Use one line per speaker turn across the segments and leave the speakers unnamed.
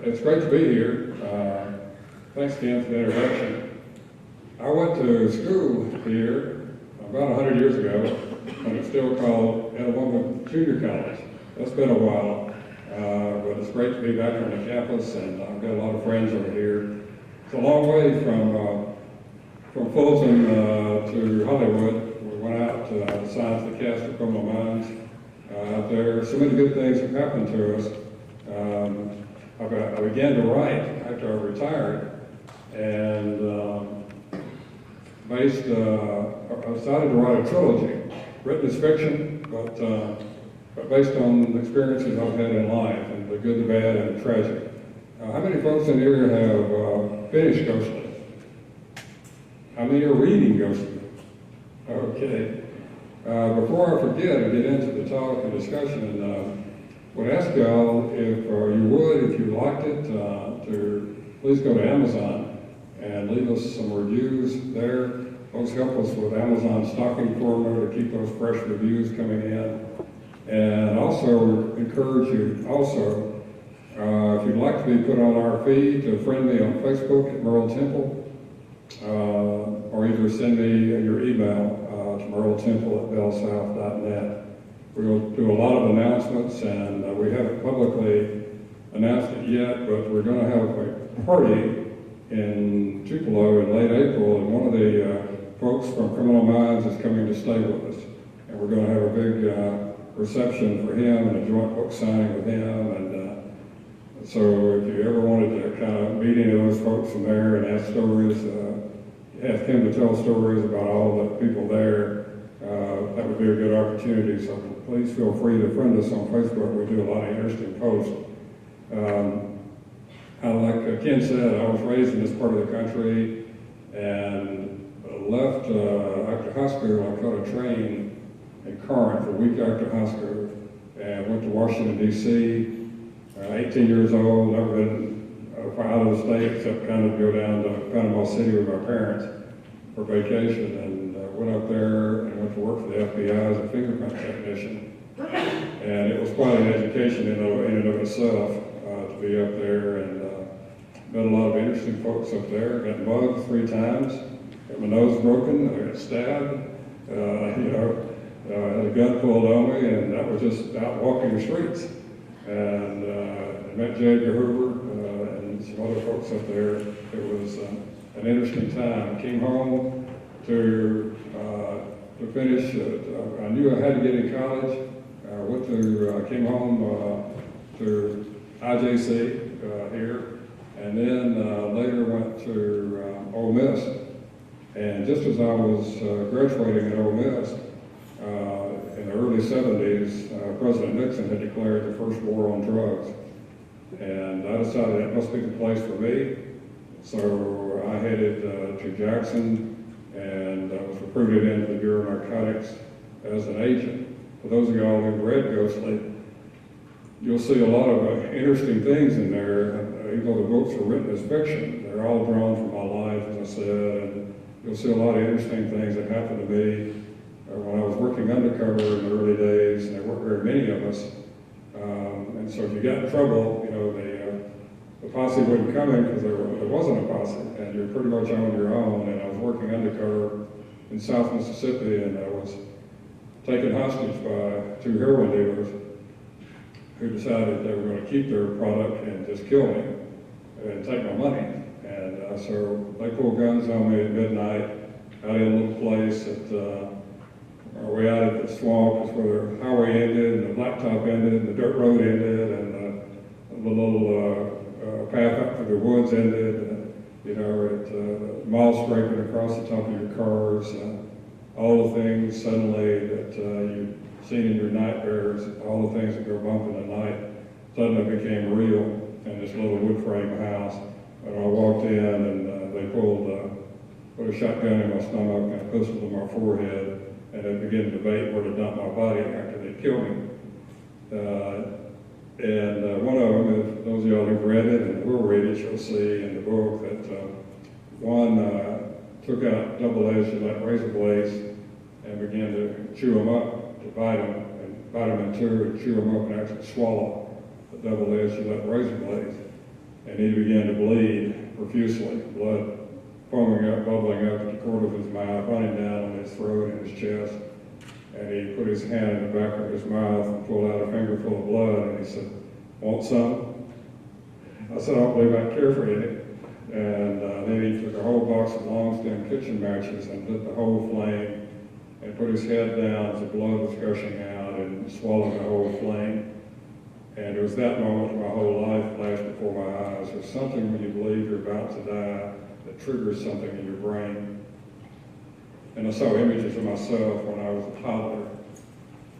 It's great to be here. Thanks again for the introduction. I went to school here about 100 years ago when it was still called Itawamba Junior College. That's been a while, but it's great to be back on the campus, and I've got a lot of friends over here. It's a long way from Fulton to Hollywood. We went out to the science of the cast of Criminal Minds. Out there, so many good things have happened to us. I began to write after I retired, and I decided to write a trilogy, written as fiction, but based on the experiences I've had in life, and the good, the bad, and the tragic. How many folks in here have finished Ghostly? How many are reading Ghostly? Okay. Before I forget and get into the talk and discussion, would ask y'all if you would, if you liked it, to please go to Amazon and leave us some reviews there. Those help us with Amazon stocking formula to keep those fresh reviews coming in. And also encourage you, if you'd like to be put on our feed, to friend me on Facebook at Merle Temple, or either send me your email to merletemple@bellsouth.net. We'll do a lot of announcements, and we haven't publicly announced it yet, but we're going to have a party in Tupelo in late April, and one of the folks from Criminal Minds is coming to stay with us. And we're going to have a big reception for him and a joint book signing with him. And so if you ever wanted to kind of meet any of those folks from there and ask stories, ask him to tell stories about all the people there, that would be a good opportunity. So please feel free to friend us on Facebook. We do a lot of interesting posts. Like Ken said, I was raised in this part of the country and left after high school. I caught a train in Corinth a week after high school and went to Washington, D.C. 18 years old, never been out of the state except kind of go down to Panama City with my parents for vacation, and went up there and went to work for the FBI as a fingerprint technician. And it was quite an education in and of itself to be up there, and met a lot of interesting folks up there. Got mugged 3 times, got my nose broken, I got stabbed, had a gun pulled on me, and I was just out walking the streets. And I met J. Edgar Hoover and some other folks up there. It was an interesting time. Came home to finish. I knew I had to get in college. Came home to IJC here, and then later went to Ole Miss. And just as I was graduating at Ole Miss, in the early 70s, President Nixon had declared the first war on drugs. And I decided that must be the place for me. So I headed to Jackson and was recruited into the Bureau of Narcotics as an agent. For those of y'all who've read Ghostly, you'll see a lot of interesting things in there. Even though the books are written as fiction, they're all drawn from my life, as I said. And you'll see a lot of interesting things that happened to me when I was working undercover in the early days, and there weren't very many of us. And so if you got in trouble, the posse wouldn't come in because there wasn't a posse, and you're pretty much on your own. And I was working undercover in South Mississippi, and I was taken hostage by 2 heroin dealers who decided they were going to keep their product and just kill me and take my money. And so they pulled guns on me at midnight out in a little place way out at the swamp, is where the highway ended, and the blacktop ended, and the dirt road ended, and the little path up through the woods ended, mall scraping across the top of your cars, all the things suddenly that you've seen in your nightmares, all the things that go bump in the night, suddenly became real in this little wood frame house. And I walked in, and they put a shotgun in my stomach and a pistol to my forehead, and they began to debate where to dump my body after they killed me. One of them, if those of y'all who've read it and will read it, you'll see in the book that one took out double-edged Gillette razor blades and began to chew them up, to bite them in two, and chew them up and actually swallow the double-edged Gillette razor blades. and he began to bleed profusely, blood foaming up, bubbling up at the corner of his mouth, running down on his throat and his chest. And he put his hand in the back of his mouth and pulled out a fingerful of blood, and he said, "Want some?" I said, "I don't believe I'd care for any." And then he took a whole box of long-stem kitchen matches and lit the whole flame and put his head down as the blood was gushing out and swallowed the whole flame. And it was that moment my whole life flashed before my eyes. There's something when you believe you're about to die that triggers something in your brain. And I saw images of myself when I was a toddler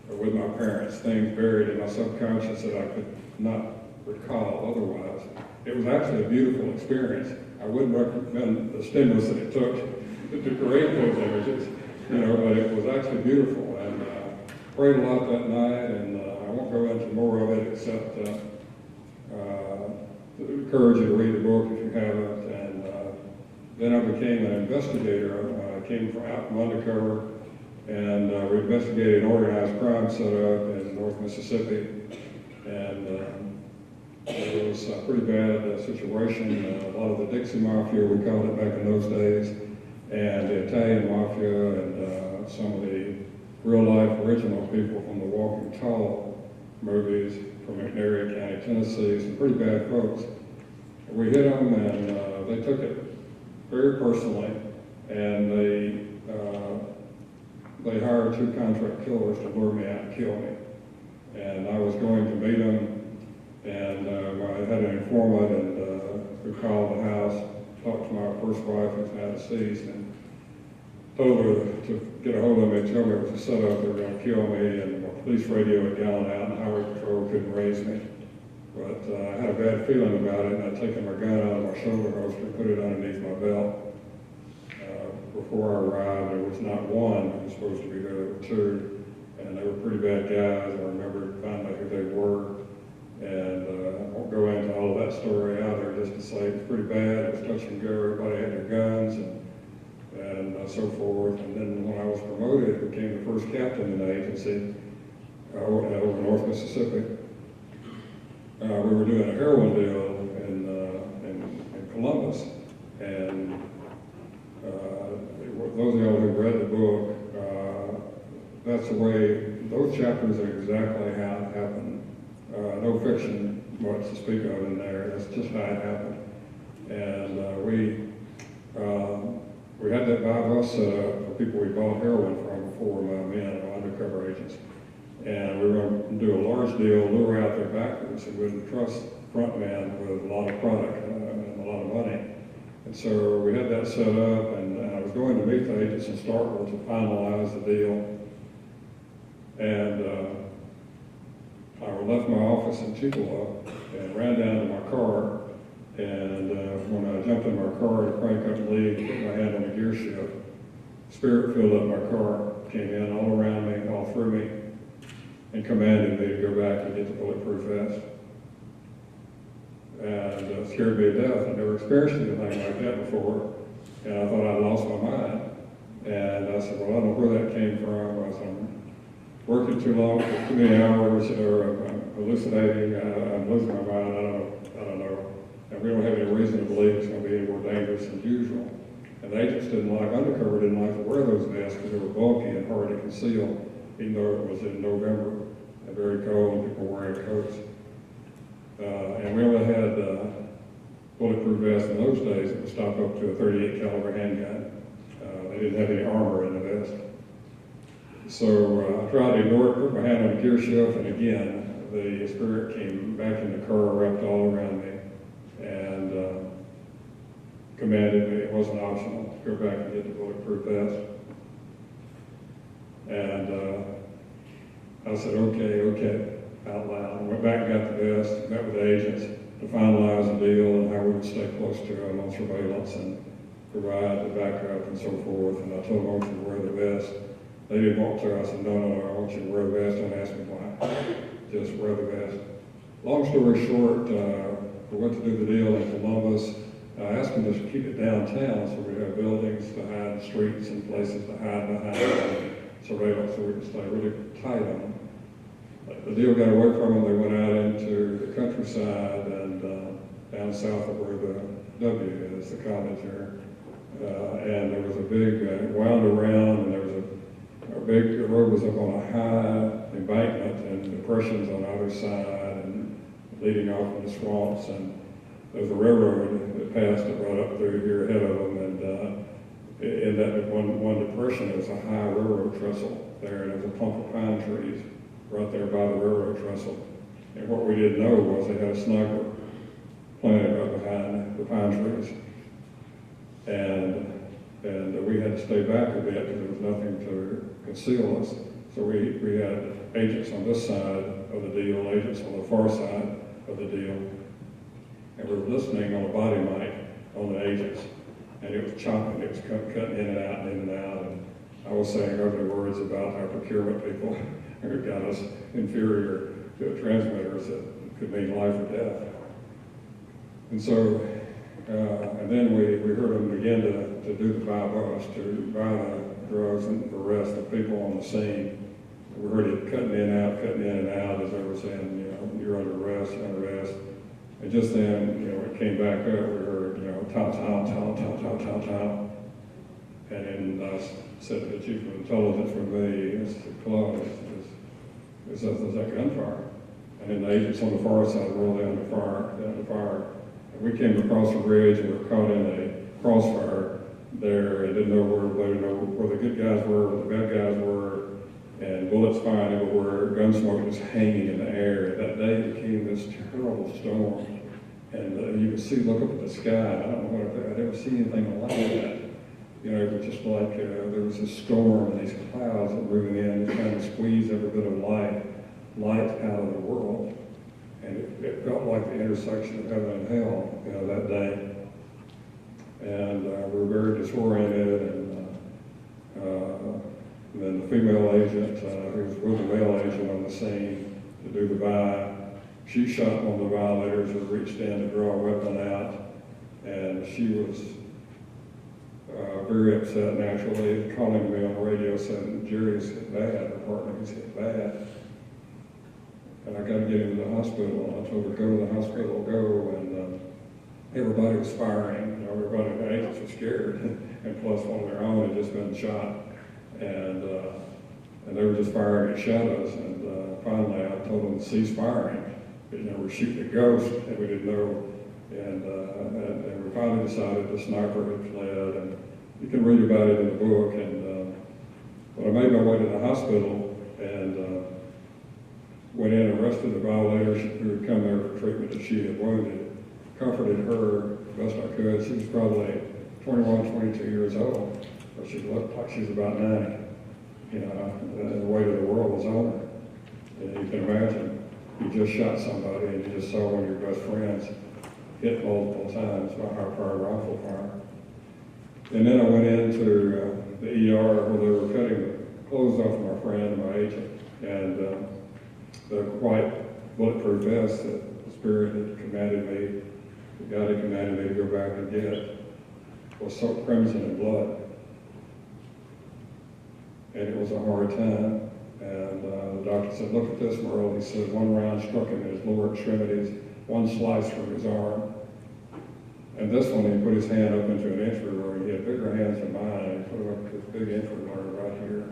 with my parents, things buried in my subconscious that I could not recall otherwise. It was actually a beautiful experience. I wouldn't recommend the stimulus that it took to create those images, but it was actually beautiful. And prayed a lot that night, and I won't go into more of it except to encourage you to read the book if you haven't. And then I became an investigator. I came out from undercover, and we investigated an organized crime setup in North Mississippi. And it was a pretty bad situation. A lot of the Dixie Mafia, we called it back in those days, and the Italian Mafia, and some of the real-life original people from the Walking Tall movies from McNairy County, Tennessee, some pretty bad folks. We hit them, and they took it very personally, and they hired 2 contract killers to lure me out and kill me. And I was going to meet them, and I had an informant who called the house, talked to my first wife who's now deceased, and told her to get a hold of me and tell me it was a setup, they were going to kill me, and my police radio had gone out and highway patrol couldn't raise me. But I had a bad feeling about it, and I'd taken my gun out of my shoulder holster and put it underneath my belt. Before I arrived, there was not one who was supposed to be there, there were 2, and they were pretty bad guys. I remember finding out who they were, and I won't go into all of that story either, just to say it was pretty bad. It was touch and go, everybody had their guns, and so forth. And then when I was promoted, became the first captain in the agency over North Mississippi. We were doing a heroin deal in Columbus, and those of y'all who read the book, that's the way, those chapters are exactly how it happened. No fiction much to speak of in there, that's just how it happened. And we had that buy bus set up for people we bought heroin from before, my men, undercover agents. And we were going to do a large deal, lure out their backers, and wouldn't trust front men with a lot of product and a lot of money. And so we had that set up, and I was going to meet the agents in Starkville to finalize the deal. And I left my office in Tupelo and ran down to my car. And when I jumped in my car to crank up the lead, put my hand on the gear shift, spirit filled up my car, came in all around me, all through me, and commanded me to go back and get the bulletproof vest. And scared me to death. I'd never experienced anything like that before, and I thought I'd lost my mind. And I said, well, I don't know where that came from. I said, I'm working too long, for too many hours, or I'm hallucinating, I'm losing my mind, I don't know. And we don't have any reason to believe it's going to be any more dangerous than usual. And the agents undercover didn't like to wear those vests because they were bulky and hard to conceal, even though it was in November and very cold and people were wearing coats. And we only had bulletproof vests in those days that would stop up to a 38 caliber handgun. They didn't have any armor in the vest. So I tried to ignore it, put my hand on the gear shift, and again, the spirit came back in the car, wrapped all around me, and commanded me, it wasn't optional, to go back and get the bulletproof vest. And I said, okay, out loud. I went back and got the vest, met with the agents to finalize the deal and how we would stay close to them on surveillance and provide the backup and so forth. And I told them I want you to wear the vest. They didn't want to. I said, no, I want you to wear the vest. Don't ask me why. Just wear the vest. Long story short, we went to do the deal in Columbus. I asked them to keep it downtown so we have buildings to hide, streets and places to hide behind, and surveillance so we could stay really tight on them. The deal got away from them. They went out into the countryside and down south of where the W is, the college there. And there was a big wound around, and there was a big, the road was up on a high embankment and depressions on either side and leading off in the swamps. And there was a railroad that passed it right up through here ahead of them. And in that one depression, there was a high railroad trestle there, and there was a clump of pine trees right there by the railroad trestle. And what we didn't know was they had a sniper planted right behind the pine trees. And we had to stay back a bit because there was nothing to conceal us. So we had agents on this side of the deal, agents on the far side of the deal. And we were listening on a body mic on the agents. And it was chopping, it was cutting in and out and in and out. And I was saying ugly words about our procurement people who got us inferior to transmitters that could mean life or death. And so, and then we heard them begin to do the buy bust, to buy the drugs and arrest the people on the scene. We heard it cutting in and out as they were saying, you know, you're under arrest, you're under arrest. And just then, you know, it came back up, we heard, you know, top. And then I said to the chief of intelligence for me, it's the club, it says there's that gunfire. And then the agents on the far side were really under fire. And we came across the bridge and were caught in a crossfire there and didn't know where the good guys were, where the bad guys were, and bullets firing everywhere, gun smoke was hanging in the air. That day became this terrible storm. And you could see, look up at the sky. I don't know what I'd ever seen anything like that. You know, it was just like there was a storm and these clouds that were moving in, just trying to squeeze every bit of light out of the world. And it felt like the intersection of heaven and hell, you know, that day. And we were very disoriented. And then the female agent, who was with the male agent on the scene to do the buy, she shot one of the violators who reached in to draw a weapon out. And she was very upset, naturally, calling me on the radio saying, Jerry's hit bad, her partner's hit bad. And I got to get him to the hospital. And I told her, go to the hospital, go. And everybody was firing. You know, everybody, the agents were scared. And plus one of their own had just been shot. And they were just firing at shadows. And finally I told them to cease firing. But, you know, we're shooting a ghost and we didn't know. And we finally decided the sniper had fled. And you can read about it in the book. And but I made my way to the hospital and went in and arrested the violator who had come there for treatment that she had wounded. Comforted her best I could. She was probably 21, 22 years old. But she looked like she was about 90. You know, the weight of the world was on her. And you can imagine, you just shot somebody and you just saw one of your best friends hit multiple times by high-powered rifle fire. And then I went into the ER where they were cutting clothes off my friend, my agent, and the white bulletproof vest that the Spirit had commanded me, the God had commanded me to go back and get, was soaked crimson in blood. And it was a hard time. And the doctor said, look at this, Merle. He said, one round struck him in his lower extremities, one slice from his arm. And this one, he put his hand up into an entry wound. He had bigger hands than mine, and he put it up to this big entry wound right here.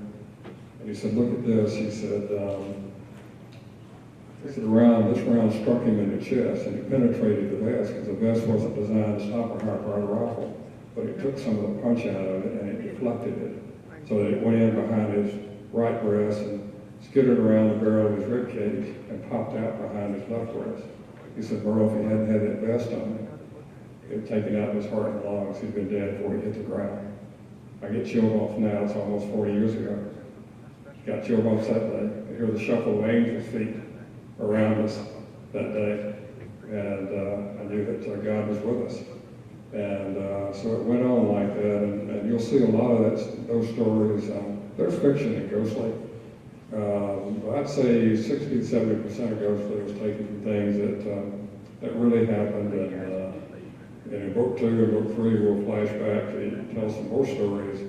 And he said, look at this. He said, this round struck him in the chest, and it penetrated the vest, because the vest wasn't designed to stop a high-powered rifle. But it took some of the punch out of it, and it deflected it. So that it went in behind his right breast and skidded around the barrel of his rib cage and popped out behind his left breast. He said, Merle, if he hadn't had that vest on, it had taken out his heart and lungs. He'd been dead before he hit the ground. I get chill bumps now. It's almost 40 years ago. Got chill bumps that day. I hear the shuffle of angels' feet around us that day. And I knew that God was with us. And so it went on like that, and you'll see a lot of those stories. There's fiction in Ghostly. I'd say 60 to 70% of Ghostly was taken from things that really happened. And in book 2 and book 3, we'll flash back to tell some more stories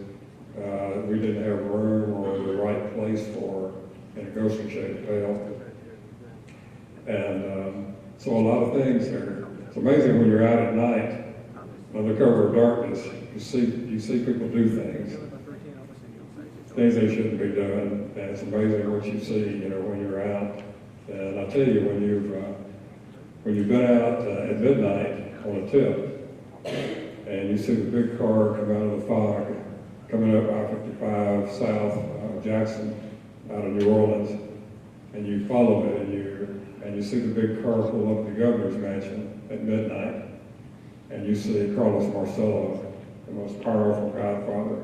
that we didn't have room or the right place for in a Ghostly Shade of Pale. And so a lot of things there. It's amazing when you're out at night, under cover of darkness, you see people do things they shouldn't be doing, and it's amazing what you see, when you're out. And I tell you, when you've been out at midnight on a tip, and you see the big car come out of the fog, coming up I-55 south of Jackson, out of New Orleans, and you follow it, and you see the big car pull up the governor's mansion at midnight, and you see Carlos Marcello, the most powerful godfather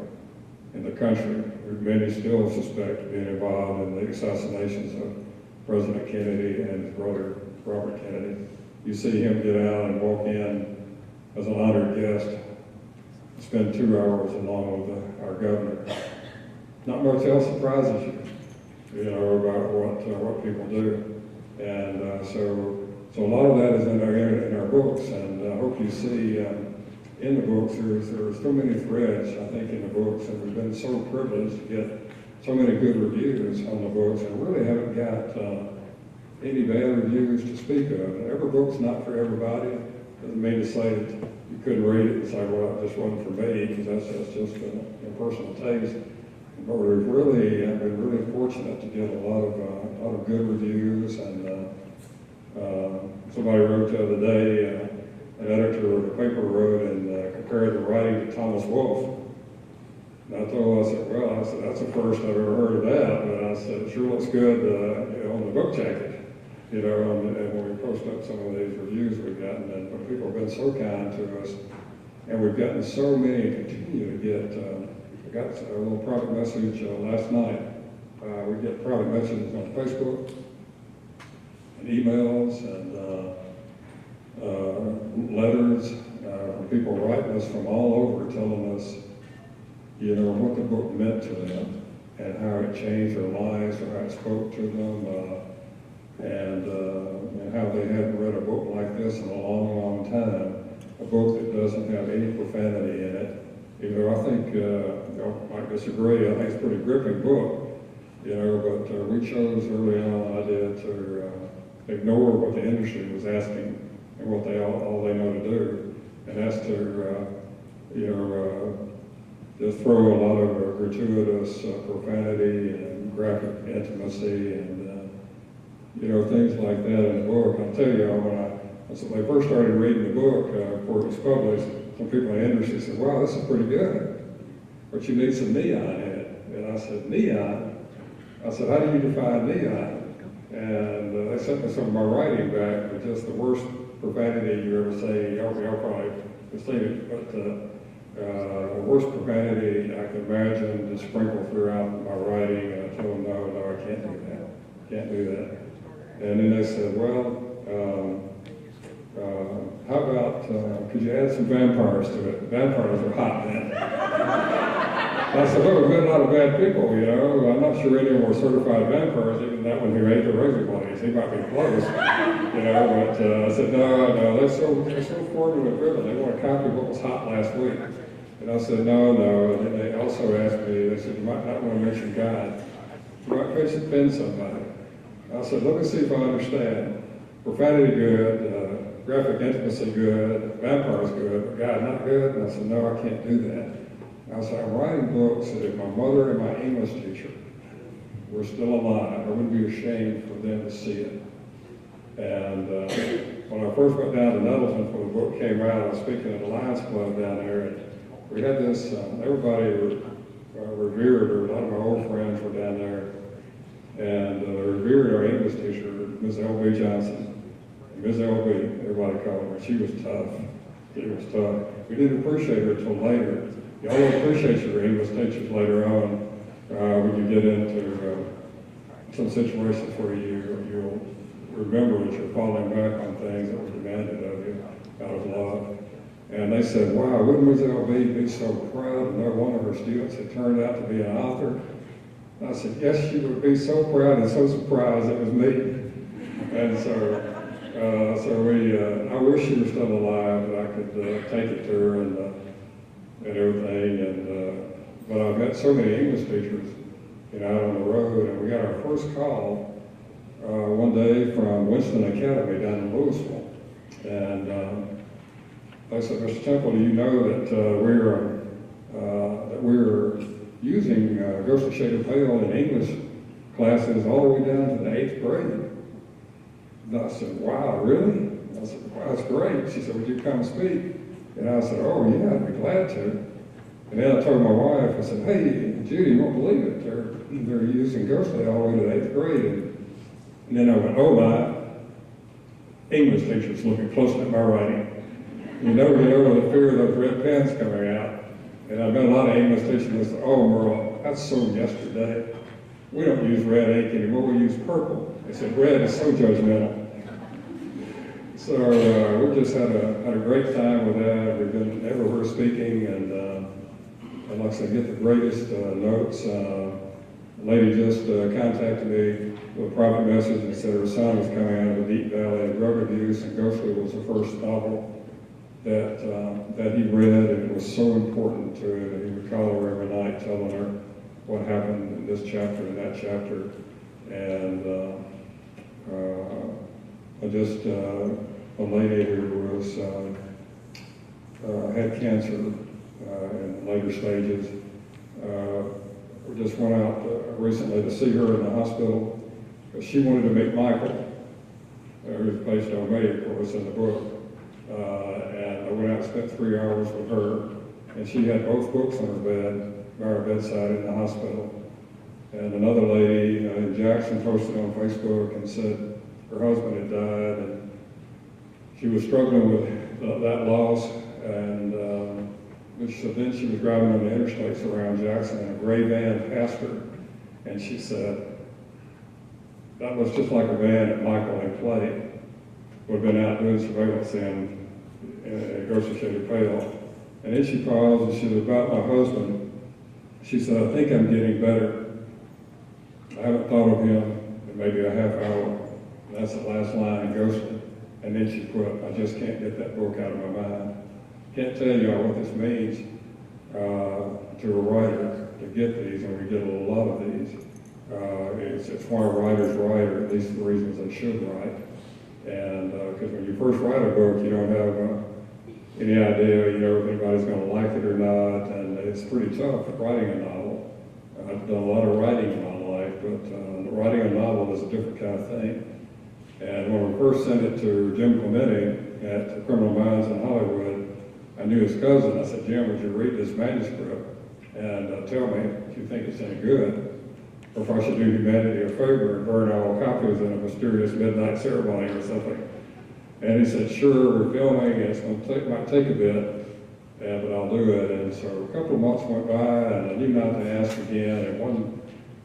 in the country, who many still suspect being involved in the assassinations of President Kennedy and his brother Robert Kennedy. You see him get out and walk in as an honored guest, spend 2 hours along with our governor. Not much else surprises you, about what people do. And so a lot of that is in our books, and I hope you see in the books there's so many threads, I think, in the books, and we've been so privileged to get so many good reviews on the books, and really haven't got any bad reviews to speak of. Every book's not for everybody. Doesn't mean to say that you couldn't read it and say, well, it just wasn't for me, because that's just a personal taste. But we've really been really fortunate to get a lot of good reviews, and somebody wrote the other day, an editor of the paper wrote and compared the writing to Thomas Wolfe. And I told him, I said, that's the first I've ever heard of that, but I said, it sure looks good on the book jacket. And when we post up some of these reviews we've gotten, and people have been so kind to us, and we've gotten so many, and continue to get. I got a little private message last night. We get private messages on Facebook, and emails, and letters from people writing us from all over, telling us, what the book meant to them, and how it changed their lives, or how it spoke to them. And how they hadn't read a book like this in a long, long time, a book that doesn't have any profanity in it. I think, y'all might disagree, I think it's a pretty gripping book, but we chose early on, I did, to ignore what the industry was asking and what all they know to do, and that's to, just throw a lot of gratuitous profanity and graphic intimacy and things like that in the book. I'll tell you, when they first started reading the book before it was published, some people in the industry said, wow, this is pretty good, but you need some neon in it. And I said, neon? I said, how do you define neon? And they sent me some of my writing back with just the worst profanity you ever say. Y'all probably have seen it, but the worst profanity I can imagine to sprinkle throughout my writing. And I told them, no, I can't do that. Can't do that. And then they said, well, how about, could you add some vampires to it? Vampires are hot then. I said, well, we've got a lot of bad people, I'm not sure any of them were certified vampires, even that one who ate the razor blades. He might be close, but I said, no, they're so formula driven. They want to copy what was hot last week. And I said, no. And then they also asked me, they said, you might not want to mention God. You might offend somebody. I said, let me see if I understand. Profanity good, graphic intimacy good, vampires good, but God not good? And I said, no, I can't do that. And I said, I'm writing books that if my mother and my English teacher were still alive, I wouldn't be ashamed for them to see it. And when I first went down to Nettleton before the book came out, I was speaking at the Lions Club down there, and we had this, everybody revered, or a lot of my old friends were down there, and revered our English teacher, Ms. L.B. Johnson. And Ms. L.B., everybody called her, she was tough. She was tough. We didn't appreciate her until later. You always appreciate your English teachers later on when you get into some situations where you'll remember that you're falling back on things that were demanded of you out of love. And they said, wow, wouldn't Ms. L.B. be so proud to know one of her students had turned out to be an author? I said, yes, she would be so proud and so surprised it was me. And so I wish she was still alive, that I could take it to her and everything. But I've met so many English teachers, out on the road, and we got our first call one day from Winston Academy down in Louisville. And I said, Mr. Temple, do you know that we're using Ghost of Shade of Pale in English classes all the way down to the 8th grade? And I said, wow, really? I said, wow, that's great. She said, would you come speak? And I said, oh yeah, I'd be glad to. And then I told my wife, I said, hey, Judy, you won't believe it. They're using Ghostly all the way to the 8th grade. And then I went, oh my, English teacher's looking closely at my writing. You never get over the fear of those red pens coming out. And I've got a lot of English teachers that say, oh, Merle, that's so yesterday. We don't use red ink anymore, we use purple. They said, red is so judgmental. So we just had a great time with that. We've been everywhere speaking, and like I said, get the greatest notes. A lady just contacted me with a private message and said her son was coming out of a deep valley of drug abuse, and Ghostly was the first novel that he read, and it was so important to him that he would call her every night telling her what happened in this chapter and that chapter. And a lady who was had cancer in the later stages. We just went out recently to see her in the hospital because she wanted to meet Michael, who's based on me, of course, in the book. And I went out and spent 3 hours with her, and she had both books on her bed, by her bedside in the hospital. And another lady in Jackson posted on Facebook and said her husband had died, and she was struggling with that loss. And then she was driving on the interstates around Jackson, and a gray van passed her, and she said, that was just like a van that Michael had played. Would have been out doing surveillance in Ghost of Shade of Pale. And then she paused and she said, about my husband, she said, I think I'm getting better. I haven't thought of him in maybe a half hour. And that's the last line in Ghostly. And then she put, I just can't get that book out of my mind. Can't tell you what this means to a writer to get these, and we get a lot of these. It's why writers write, or at least the reasons they should write. And because when you first write a book, you don't have any idea, if anybody's going to like it or not, and it's pretty tough writing a novel. I've done a lot of writing in my life, but writing a novel is a different kind of thing. And when we first sent it to Jim Clemente at Criminal Minds in Hollywood, I knew his cousin. I said, Jim, would you read this manuscript and tell me if you think it's any good, or if I should do humanity a favor and burn all copies in a mysterious midnight ceremony or something. And he said, sure, we're filming, and it's going to might take a bit, but I'll do it. And so a couple of months went by, and I knew not to ask again. And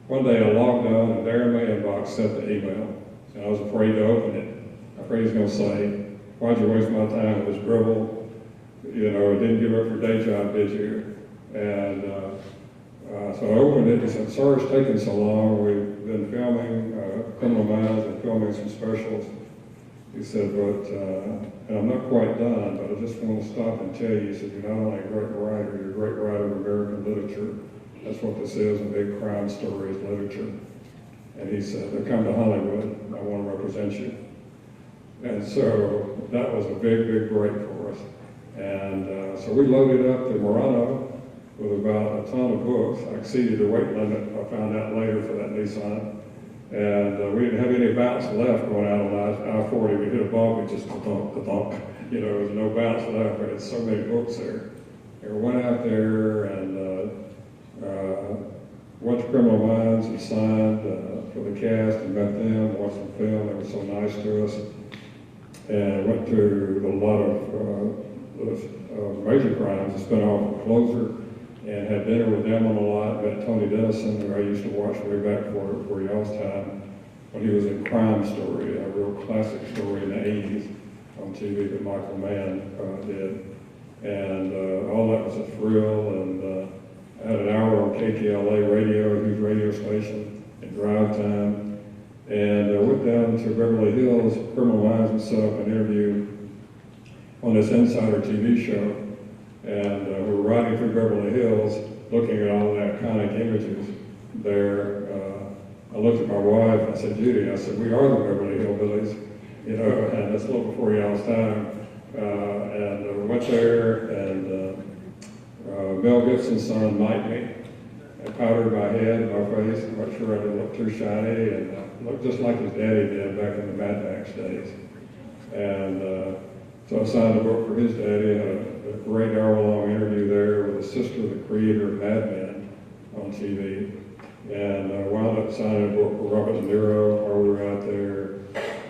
one day I logged on, and there in my inbox sent the email. And I was afraid to open it. Afraid he's going to say, why'd you waste my time with this dribble? Didn't give up your day job, did you? And so I opened it and said, sorry it's taken so long. We've been filming Criminal Minds and filming some specials. He said, and I'm not quite done, but I just want to stop and tell you, he said, you're not only a great writer, you're a great writer of American literature. That's what this is, a big crime story is literature. And he said, come to Hollywood, I want to represent you. And so that was a big, big break for us. And so we loaded up the Murano with about a ton of books. I exceeded the weight limit, I found out later, for that Nissan. And we didn't have any bounce left going out on I-40. We hit a bump, we just thump. There was no bounce left, but it's so many books there. And we went out there and went to Criminal Minds and signed for the cast and met them, watched them film. They were so nice to us. And went to a lot of major crimes, a spinoff of Closer, and had dinner with them on a lot. Met Tony Dennison, who I used to watch way back for y'all's time, when he was in Crime Story, a real classic story in the 80s on TV that Michael Mann did. And all that was a thrill, and I had an hour on KTLA radio, a huge radio station, in drive time. And I went down to Beverly Hills, Criminal Minds and set up an interview on this Insider TV show. And we were riding through Beverly Hills, looking at all the iconic images there. I looked at my wife and I said, Judy, I said, we are the Beverly Hillbillies. you know, and that's a little before y'all's time. And we went there, and Mel Gibson's son, Mike me, and powdered my head and my face. I'm not sure I didn't look too shiny, and looked just like his daddy did back in the Mad Max days. And so I signed a book for his daddy, had a great hour-long interview there with the sister of the creator of Mad Men on TV. And wound up signing a book for Robert De Niro while we were out there.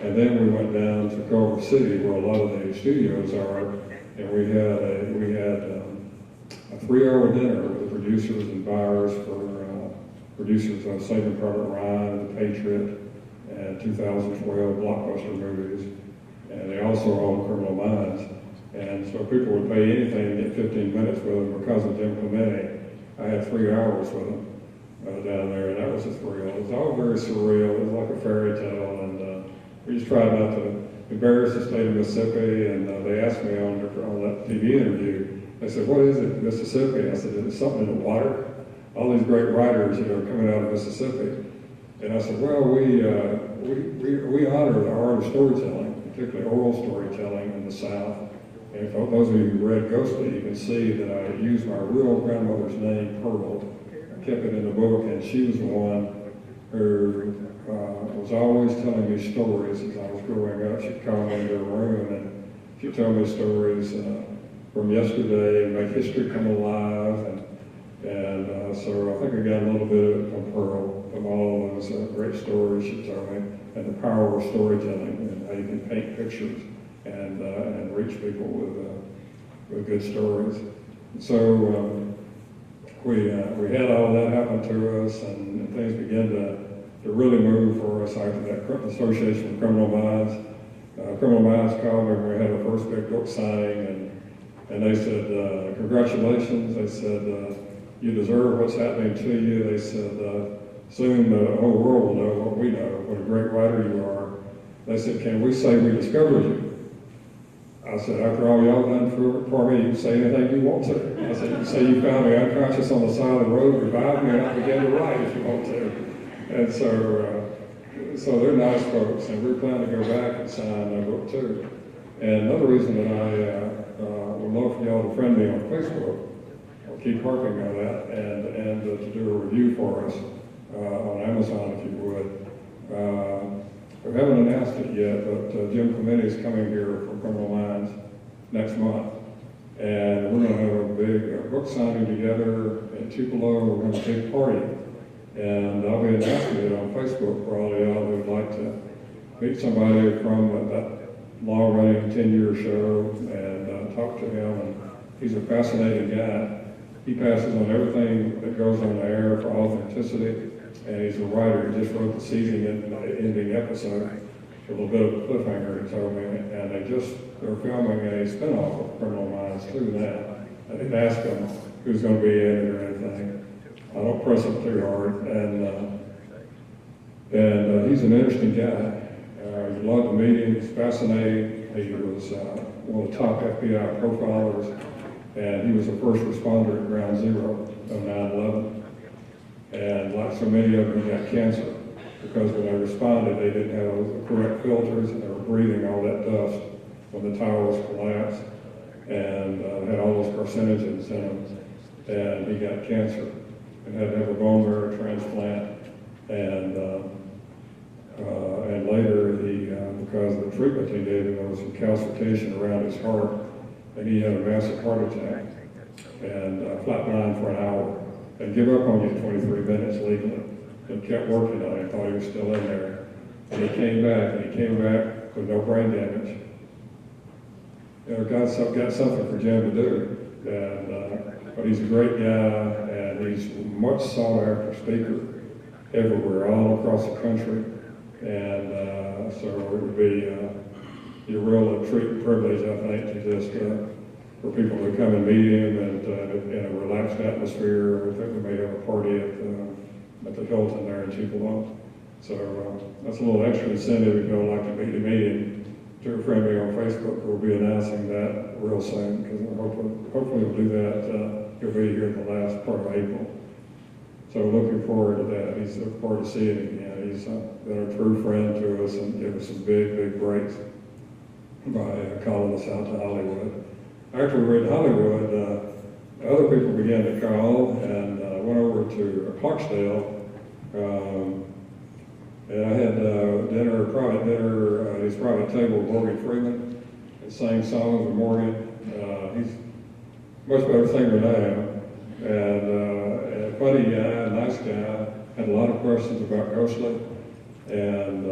And then we went down to Culver City, where a lot of the studios are, and we had a 3-hour dinner with the producers and buyers for producers of Saving Private Ryan, The Patriot, and 2012 blockbuster movies. And they also own Criminal Minds. And so people would pay anything to get 15 minutes with them because of Jim Clemente. I had 3 hours with them down there, and that was a thrill. It was all very surreal. It was like a fairy tale, and we just tried not to embarrass the state of Mississippi. And they asked me on that TV interview, they said, "What is it, Mississippi?" I said, "It's something in the water. All these great writers, you know, coming out of Mississippi." And I said, "Well, we honor the art of storytelling, particularly oral storytelling in the South. And for those of you who read Ghostly, you can see that I used my real grandmother's name, Pearl. I kept it in the book, and she was the one who was always telling me stories as I was growing up. She'd call me into her room, and she'd tell me stories from yesterday and make history come alive. And so I think I got a little bit of it from Pearl, from all those great stories she told me, and the power of storytelling, and how you can paint pictures and reach people with good stories. So we had all that happen to us, and things began to really move for us after that Association of Criminal Minds. Criminal Minds called me when we had our first big book signing, and they said, "Congratulations." They said, "You deserve what's happening to you." They said, "Soon the whole world will know what we know, what a great writer you are." They said, "Can we say we discovered you?" I said, "After all y'all done for me, you can say anything you want to." I said, "You can say you found me unconscious on the side of the road, revived me, and I began to write if you want to." And so they're nice folks, and we're planning to go back and sign a book too. And another reason that I would love for y'all to friend me on Facebook, I'll keep harping on that, and to do a review for us on Amazon if you would. We haven't announced it yet, but Jim Clemente is coming here from Criminal Minds next month. And we're going to have a big book signing together in Tupelo. We're going to have a big party. And I'll be announcing it on Facebook for all of y'all who'd like to meet somebody from that long-running 10-year show and talk to him. And he's a fascinating guy. He passes on everything that goes on the air for authenticity. And he's a writer. He just wrote the season-ending episode, a little bit of a cliffhanger, he told me. And they're filming a spinoff of Criminal Minds too now. I didn't ask him who's going to be in it or anything. I don't press him too hard. And he's an interesting guy. You'd love to meet him. He's fascinating. He was one of the top FBI profilers, and he was a first responder at Ground Zero of 9/11. And like so many of them, he got cancer because when they responded, they didn't have the correct filters, and they were breathing all that dust when the towers collapsed, and had all those carcinogens in them. And he got cancer and had to have a bone marrow transplant. And later, because of the treatment they gave him, there was some calcification around his heart, and he had a massive heart attack and flatlined for an hour. And give up on you in 23 minutes legally, and kept working on it, thought he was still in there. And he came back with no brain damage. You know, got something for Jim to do. But he's a great guy, and he's a much sought after speaker everywhere, all across the country. And so it would be a real treat and privilege, I think, to just for people to come and meet him and in a relaxed atmosphere. I think we may have a party at the Hilton there in Tupelo. So that's a little extra incentive if you'd like to meet him. To a friend me on Facebook, we'll be announcing that real soon, because hopefully we'll do that. He'll be here in the last part of April. So looking forward to that. He's looking forward to seeing him again. He's been a true friend to us and gave us some big, big breaks by calling us out to Hollywood. After we were in Hollywood, other people began to call, and went over to Clarksdale, and I had private dinner at his private table with Morgan Freeman, and sang songs with Morgan. He's a much better singer now, and a funny guy, nice guy, had a lot of questions about Ghostly, and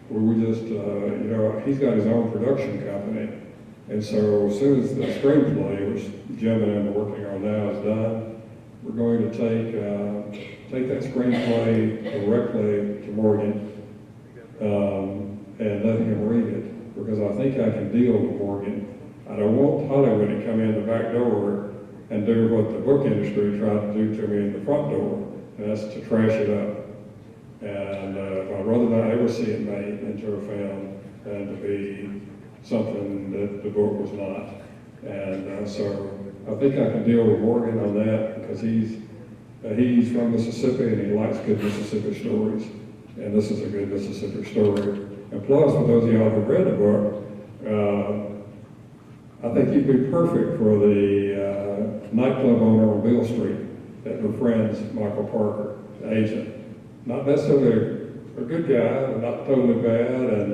we just, he's got his own production company. And so as soon as the screenplay, which Jim and I are working on now, is done, we're going to take that screenplay directly to Morgan and let him read it, because I think I can deal with Morgan. I don't want Hollywood to come in the back door and do what the book industry tried to do to me in the front door, and that's to trash it up. And I'd rather not ever see it made into a film than to be something that the book was not. And so I think I can deal with Morgan on that, because he's from Mississippi and he likes good Mississippi stories. And this is a good Mississippi story. And plus, for those of y'all who read the book, I think he'd be perfect for the nightclub owner on Beale Street that befriends Michael Parker, the agent. Not necessarily a good guy, but not totally bad, and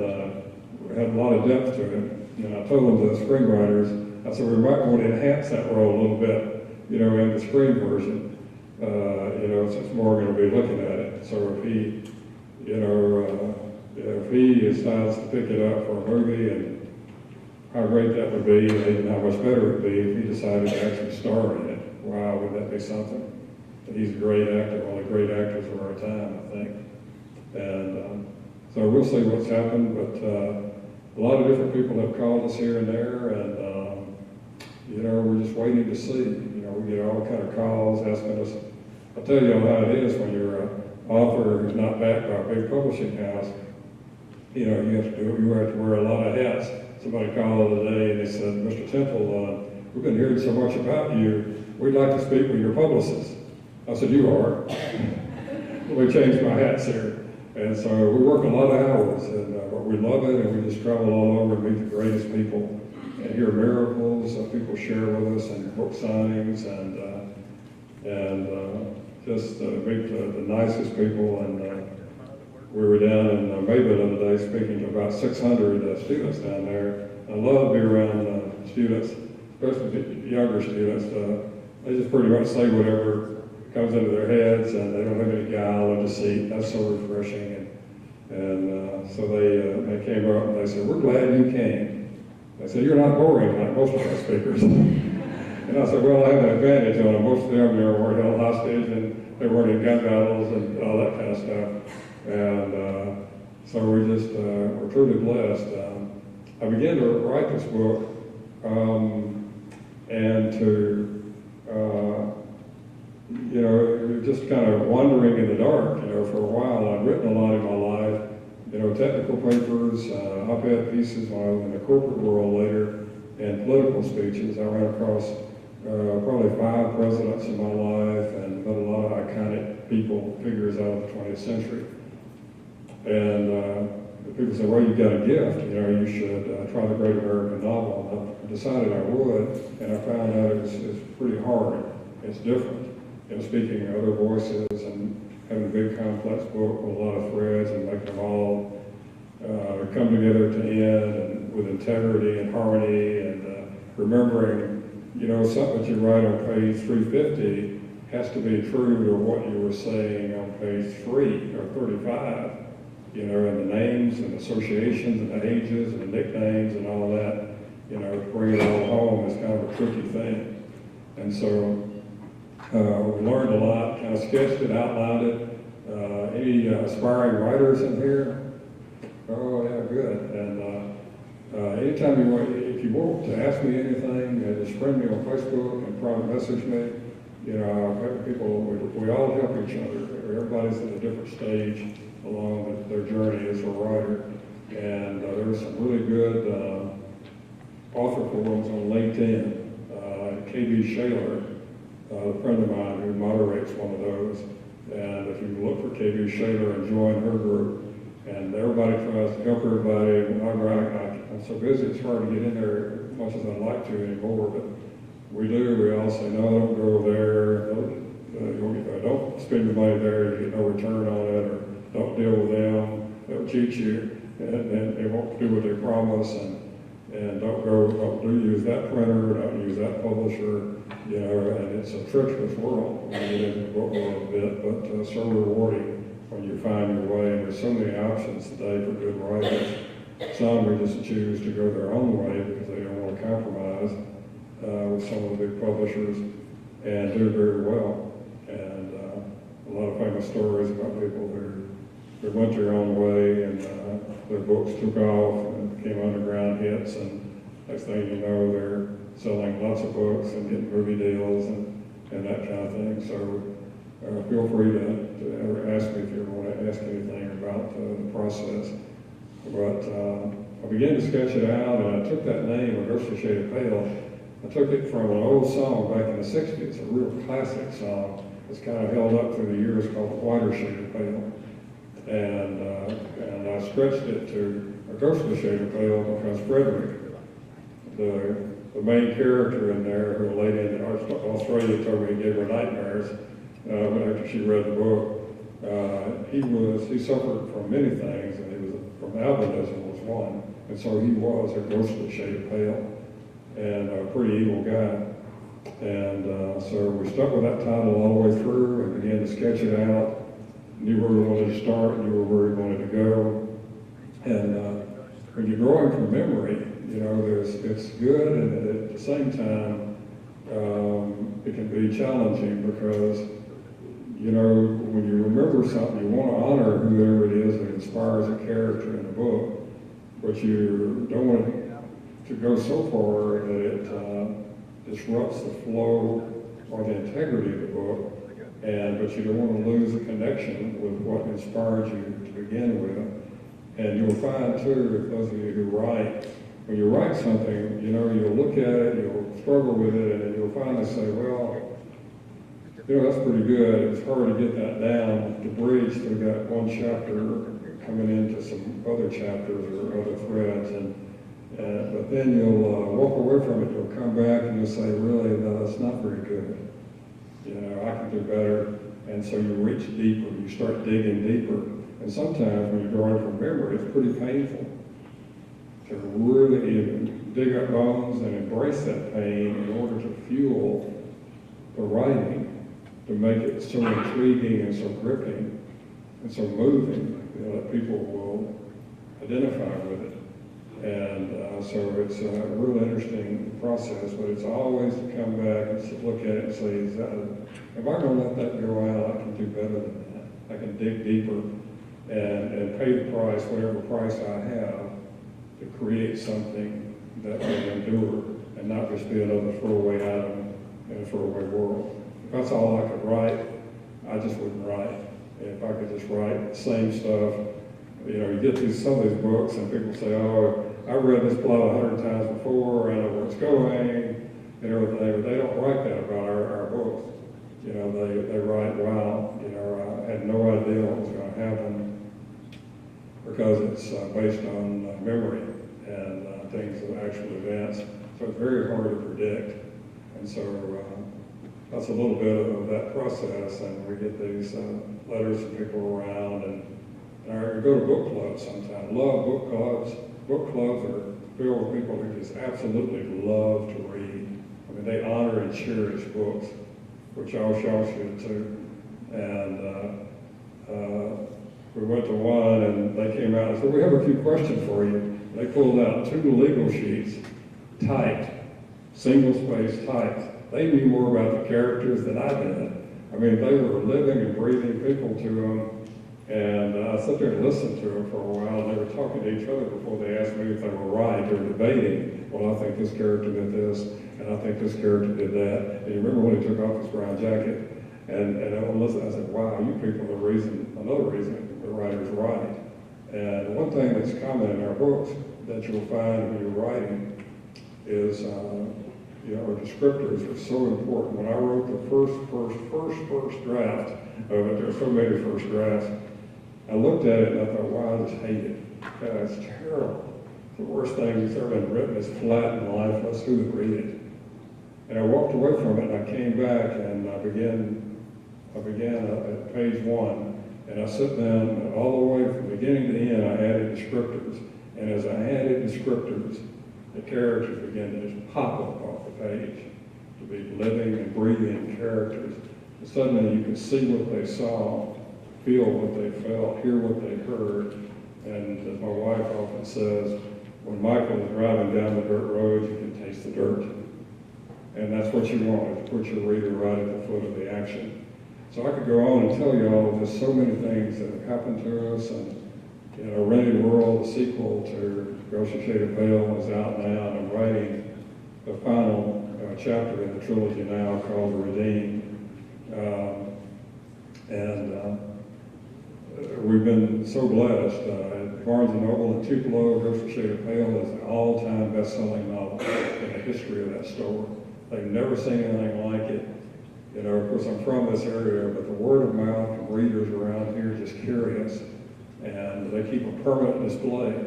had a lot of depth to him. And I told them, the screenwriters, I said, we might want to enhance that role a little bit, in the screen version, since Morgan will be looking at it. So if he, if he decides to pick it up for a movie, and how great that would be, and even how much better it would be if he decided to actually star in it. Wow, would that be something? And he's a great actor, one of the great actors of our time, I think. And so we'll see what's happened, but a lot of different people have called us here and there, and we're just waiting to see. We get all kind of calls asking us. I'll tell you how it is when you're an author who's not backed by a big publishing house. You have to wear a lot of hats. Somebody called today and they said, Mr. Temple, we've been hearing so much about you. We'd like to speak with your publicist. I said, you are. We changed my hats here. And so we work a lot of hours, but we love it, and we just travel all over and meet the greatest people and hear miracles people share with us, and book signings, and just meet the nicest people. And we were down in Mayville the other day speaking to about 600 students down there. I love to be around students, especially younger students. They just pretty much say whatever comes into their heads, and they don't have any guile or deceit. That's so refreshing. And so they came up and they said, we're glad you came. They said, you're not boring like most of our speakers. And I said, well, I have an advantage on them. Most of them were held hostage, and they weren't in gun battles and all that kind of stuff. And so we're truly blessed. I began to write this book and to just kind of wandering in the dark, for a while. I'd written a lot in my life, technical papers, op-ed pieces when I was in the corporate world later, and political speeches. I ran across probably 5 presidents in my life, and met a lot of iconic figures out of the 20th century. And people say, well, you've got a gift, you should try the Great American Novel. And I decided I would, and I found out it's pretty hard. It's different. Speaking of other voices and having a big complex book with a lot of threads and making them all come together to end, and with integrity and harmony, and remembering, something that you write on page 350 has to be true to what you were saying on page 3 or 35, and the names and associations and the ages and the nicknames and all that, to bring it all home is kind of a tricky thing. And so we learned a lot, kind of sketched it, outlined it. Any aspiring writers in here? Oh, yeah, good. And anytime if you want to ask me anything, just friend me on Facebook and private message me. People, we all help each other. Everybody's at a different stage along their journey as a writer. And there's some really good author forums on LinkedIn. KB Shaler, a friend of mine who moderates one of those, And if you look for K.B. Shaler and join her group, and everybody tries to help everybody, and I'm so busy it's hard to get in there as much as I'd like to anymore, but we do. We all say, no, don't go there, don't spend your money there, you get no return on it, or don't deal with them, they'll cheat you, and they won't do what they promise, and don't use that printer, don't use that publisher, and it's a treacherous world when you get into the book world a bit, but so rewarding when you find your way. And there's so many options today for good writers. Some who just choose to go their own way because they don't want to compromise with some of the big publishers and do very well. And a lot of famous stories about people who went their own way and their books took off and became underground hits, and next thing you know, they're selling lots of books and getting movie deals and that kind of thing. So feel free to ask me if you ever want to ask anything about the process. But I began to sketch it out, and I took that name, A Ghostly Shade of Pale. I took it from an old song back in the 60s, a real classic song. It's kind of held up through the years called A Whiter Shade of Pale. And I stretched it to A Ghostly Shade of Pale because Frederick, the main character in there, who a lady in Australia told me gave her nightmares after she read the book, he suffered from many things, and he was from albinism was one, and so he was a ghostly shade of pale, and a pretty evil guy. And so we stuck with that title all the way through and began to sketch it out, knew where we wanted to start, knew where we wanted to go. And when you're growing from memory, it's good, and at the same time, it can be challenging because, when you remember something, you want to honor whoever it is that inspires a character in a book, but you don't want it to go so far that it disrupts the flow or the integrity of the book, but you don't want to lose the connection with what inspired you to begin with. And you'll find too, if those of you who write, when you write something, you'll look at it, you'll struggle with it, and then you'll finally say, well, that's pretty good. It's hard to get that down, to bridge through that one chapter coming into some other chapters or other threads. But then you'll walk away from it, you'll come back and you'll say, really, no, that's not very good. I can do better. And so you reach deeper, you start digging deeper. And sometimes when you're drawing from memory, it's pretty painful to really even dig up bones and embrace that pain in order to fuel the writing, to make it so intriguing and so gripping and so moving that people will identify with it. And so it's a real interesting process, but it's always to come back and look at it and say, if I'm going to let that go out, I can do better than that. I can dig deeper and pay the price, whatever price I have, to create something that will endure and not just be another throwaway item in a throwaway world. If that's all I could write, I just wouldn't write. If I could just write the same stuff, you get some of these books and people say, oh, I've read this plot 100 times before, I know where it's going, and everything, but they don't write that about our books. They write, wow, I had no idea what was going to happen, because it's based on memory and things of actual events. So it's very hard to predict. And so that's a little bit of that process, and we get these letters from people around, and I go to book clubs sometimes. Love book clubs. Book clubs are filled with people who just absolutely love to read. I mean, they honor and cherish books, which y'all should too. And we went to one, and they came out and said, we have a few questions for you. They pulled out 2 legal sheets, typed, single-spaced typed. They knew more about the characters than I did. I mean, they were living and breathing people to them. And I sat there and listened to them for a while, and they were talking to each other before they asked me if they were right. They were debating, well, I think this character did this, and I think this character did that. And you remember when he took off his brown jacket? And I listened, I said, wow, you people are another reason the writer's right. And one thing that's common in our books that you'll find when you're writing is descriptors are so important. When I wrote the first draft of it, there were so many first drafts, I looked at it and I thought, wow, I just hate it. God, it's terrible. The worst thing that's ever been written is flat and lifeless. Who would read it? And I walked away from it, and I came back, and I began at page 1, and I sat down all the way from beginning to end. I added descriptors, and as I added descriptors, the characters began to just pop up off the page, to be living and breathing characters. And suddenly you could see what they saw, feel what they felt, hear what they heard. And as my wife often says, when Michael is driving down the dirt road, you can taste the dirt. And that's what you want, is to put your reader right at the foot of the action. So I could go on and tell you all just so many things that have happened to us. And Rented World, the sequel to Ghost of Shaded Veil, is out now, and I'm writing the final chapter in the trilogy now called The Redeemed. We've been so blessed. Barnes & Noble in Tupelo, Ghost of Shaded Veil is the all-time best-selling novel in the history of that store. They've never seen anything like it. Of course, I'm from this area, but the word of mouth from readers around here is just curious. And they keep a permanent display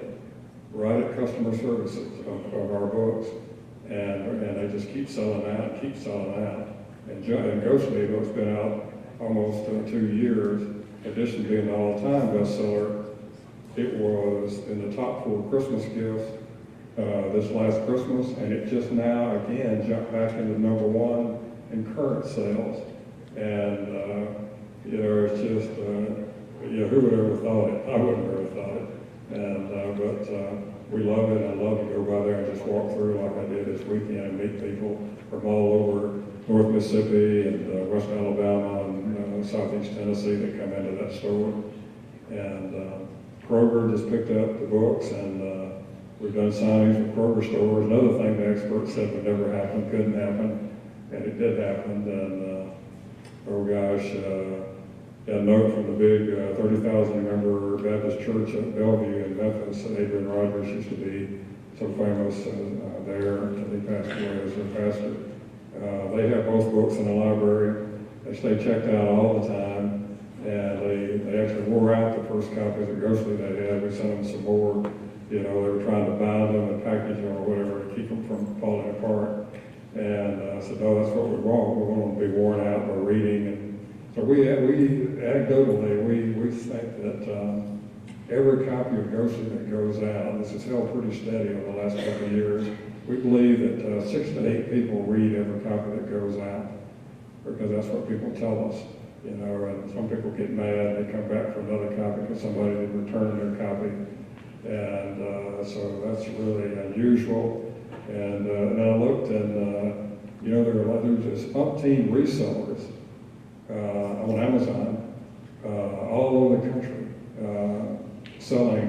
right at customer services of our books. And they just keep selling out and keep selling out. And Ghost Needle has been out almost 2 years. In addition to being an all-time bestseller, it was in the top 4 Christmas gifts this last Christmas, and it just now again jumped back into #1 in current sales. And it's just who would have ever thought it? I wouldn't have ever thought it. But we love it. I love to go by there and just walk through like I did this weekend and meet people from all over North Mississippi and West Alabama and Southeast Tennessee that come into that store. And Kroger just picked up the books, and we've done signings with Kroger stores. Another thing the experts said would never happen, couldn't happen, and it did happen. And got a note from the big 30,000 member Baptist church at Bellevue in Memphis. Adrian Rogers used to be so famous there until he passed away as their pastor. They have both books in the library. They stay checked out all the time, and they actually wore out the first copies of Ghostly they had. We sent them some more. They were trying to bind them and package them or whatever to keep them from falling apart. And I said, no, that's what we want. We want them to be worn out by reading. And so we anecdotally, we think that every copy of Ghostly that goes out, and this has held pretty steady over the last couple of years, we believe that 6 to 8 people read every copy that goes out, because that's what people tell us. And some people get mad, they come back for another copy because somebody didn't return their copy. And so that's really unusual. And I looked, and there's this umpteen resellers on Amazon all over the country selling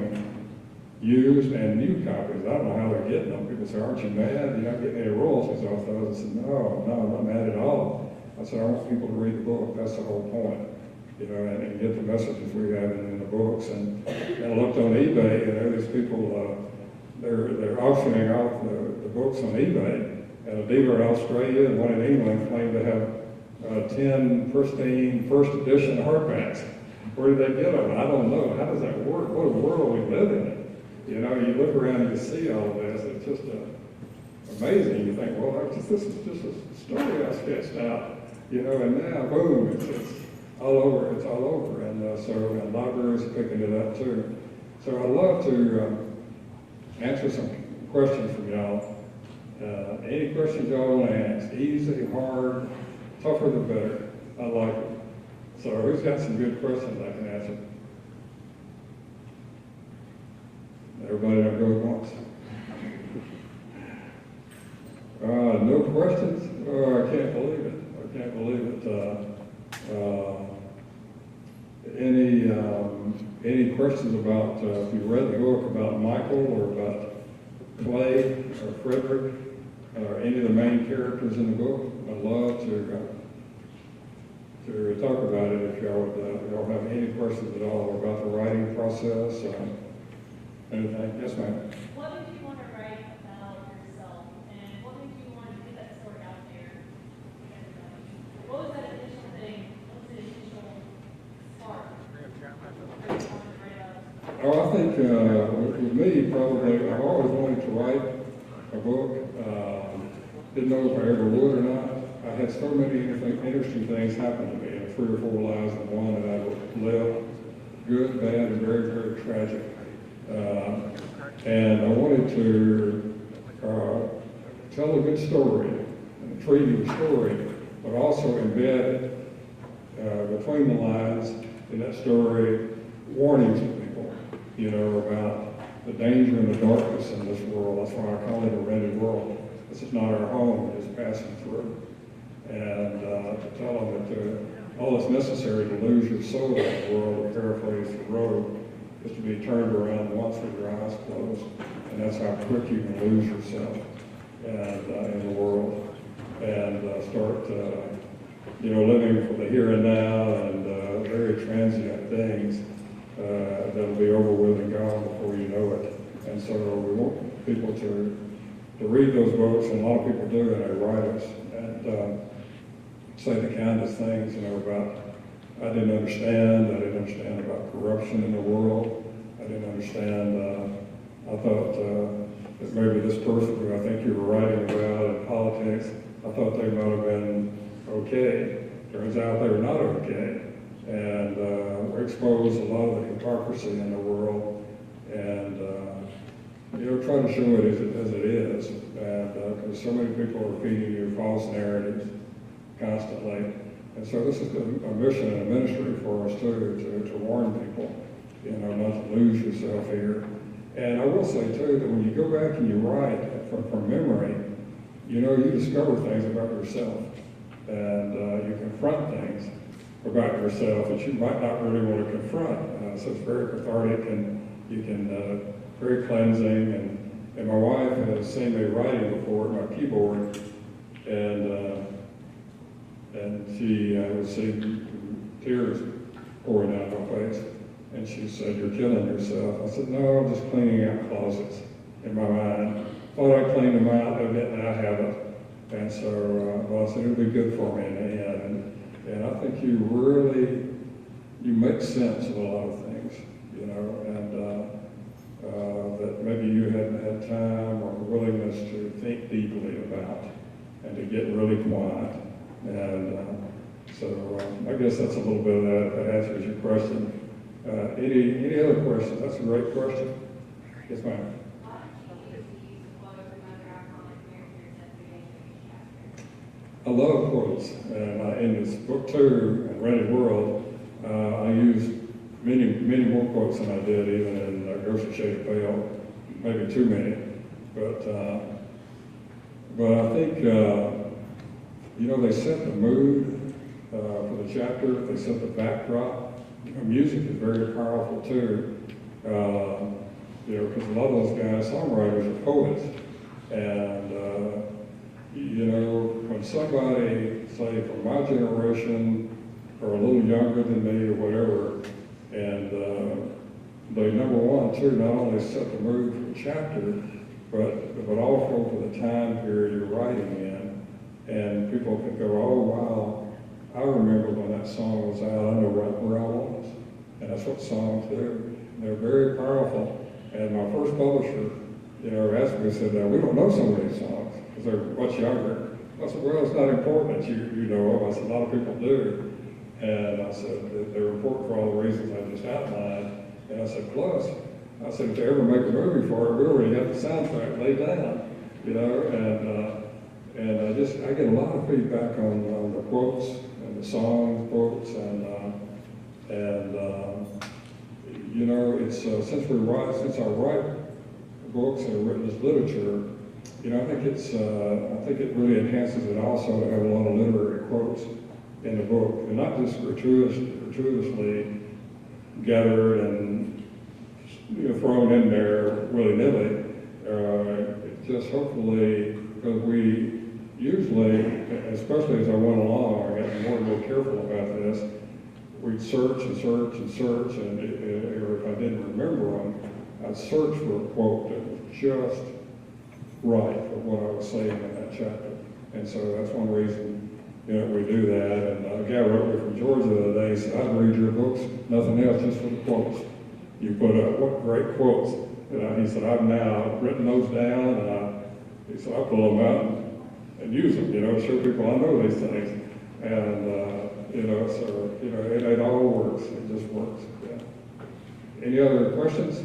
used and new copies. I don't know how they're getting them. People say, aren't you mad? You're not getting any royalties off those. I said, no, I'm not mad at all. I said, I want people to read the book. That's the whole point. And get the messages we have in the books. And I looked on eBay, and there are these people, they're auctioning off the books on eBay. And a dealer in Australia and one in England claimed to have 10 pristine first edition hardbacks. Where did they get them? I don't know. How does that work? What a world we live in. You look around and you see all of this. It's just amazing. You think, well, this is just a story I sketched out. And now, boom, it's all over. It's all over. And libraries are picking it up too. So I'd love to answer some questions from y'all. Any questions y'all want to ask? Easy, hard, tougher the better. I like it. So who's got some good questions I can answer? Everybody don't go at once. No questions? Oh, I can't believe it. I can't believe it. Any questions about, if you read the book, about Michael or about Clay or Frederick or any of the main characters in the book? I'd love to talk about it if y'all have any questions at all about the writing process. Anything? Yes, ma'am.
What did you want to write about yourself, and what did you want to do that
Oh, I think with me, probably, I've always wanted to write a book. Didn't know if I ever would or not. I had so many interesting things happen to me, and 3 or 4 lives in one that I would live, good, bad, and very, very tragic. And I wanted to tell a good story, an intriguing story, but also embed between the lines in that story warnings to people, you know, about the danger and the darkness in this world. That's why I call it a rented world. This is not our home, it is passing through. And to tell them that all that's necessary to lose your soul in the world, to paraphrase Thoreau, is to be turned around once with your eyes closed. And that's how quick you can lose yourself and, in the world. And start, living for the here and now and very transient things that'll be over with and gone before you know it. And so we want people to read those books, and a lot of people do, and they write us, and say the kindest things, about, I didn't understand about corruption in the world. I didn't understand, I thought that maybe this person who I think you were writing about in politics, I thought they might have been okay. Turns out they were not okay. And we expose a lot of the hypocrisy in the world, and try to show it as it is. And because so many people are feeding you false narratives constantly. And so this is a mission and a ministry for us too, to warn people, not to lose yourself here. And I will say too that when you go back and you write from memory, you discover things about yourself, and you confront things about yourself that you might not really want to confront. So it's very cathartic, and you can very cleansing. And my wife has seen me writing before at my keyboard, and she would see tears pouring out of my face, and she said, "You're killing yourself." I said, "No, I'm just cleaning out closets in my mind. Thought I cleaned them out, but I haven't." And so, I said, "It'll be good for me in the end." And I think you make sense of a lot of things, and that maybe you hadn't had time or willingness to think deeply about, and to get really quiet. And so I guess that's a little bit of that answers your question. Any other questions? That's a great question. Yes, ma'am. I love quotes, and in this book too, in Rented World, I use many more quotes than I did even in Grocery Shade Pale, maybe too many. But I think they set the mood for the chapter. They set the backdrop. Music is very powerful too. Because a lot of those guys, songwriters, are poets, and when somebody, say, from my generation, or a little younger than me, or whatever, and they, number one, too, not only set the mood for the chapter, but also for the time period you're writing in, and people can go, "Oh, wow, I remember when that song was out, I know right where I was." And that's what songs do. They're very powerful. And my first publisher, asked me, said, "We don't know some of these songs," because they're much younger. I said, "Well, it's not important that you know them." I said, "A lot of people do." And I said, "They're important for all the reasons I just outlined." And I said, "Plus," I said, "if they ever make a movie for it, we already got the soundtrack laid down," and I get a lot of feedback on the quotes and the song quotes, and it's since I write books that are written as literature, I think it really enhances it also to have a lot of literary quotes in the book, and not just gratuitously gathered and thrown in there willy-nilly. Just hopefully, because we usually, especially as I went along, I got more and more careful about this. We'd search and search and search, and or if I didn't remember them, I'd search for a quote that was just right for what I was saying in that chapter. And so that's one reason we do that. And a guy wrote me from Georgia the other day, he said, "I'd read your books, nothing else, just for the quotes." you put up, what great quotes. He said, I've now written those down, and he said, I pull them out and use them, show people I know these things. And, so, it all works. It just works. Yeah. Any other questions?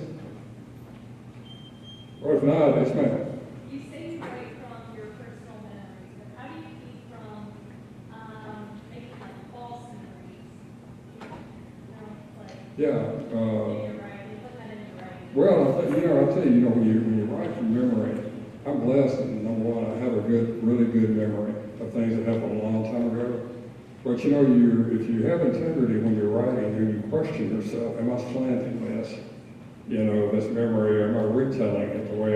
Or if not, yes, ma'am.
You say you write from your personal memories, but how do you keep from making like false memories?
Yeah.
Put that into writing.
Well, I'll tell you, when you write from memory, I'm blessed that, number one, I have a really good memory of things that happened a long time ago. But if you have integrity when you're writing, you question yourself, am I slanting this? This memory, am I retelling it the way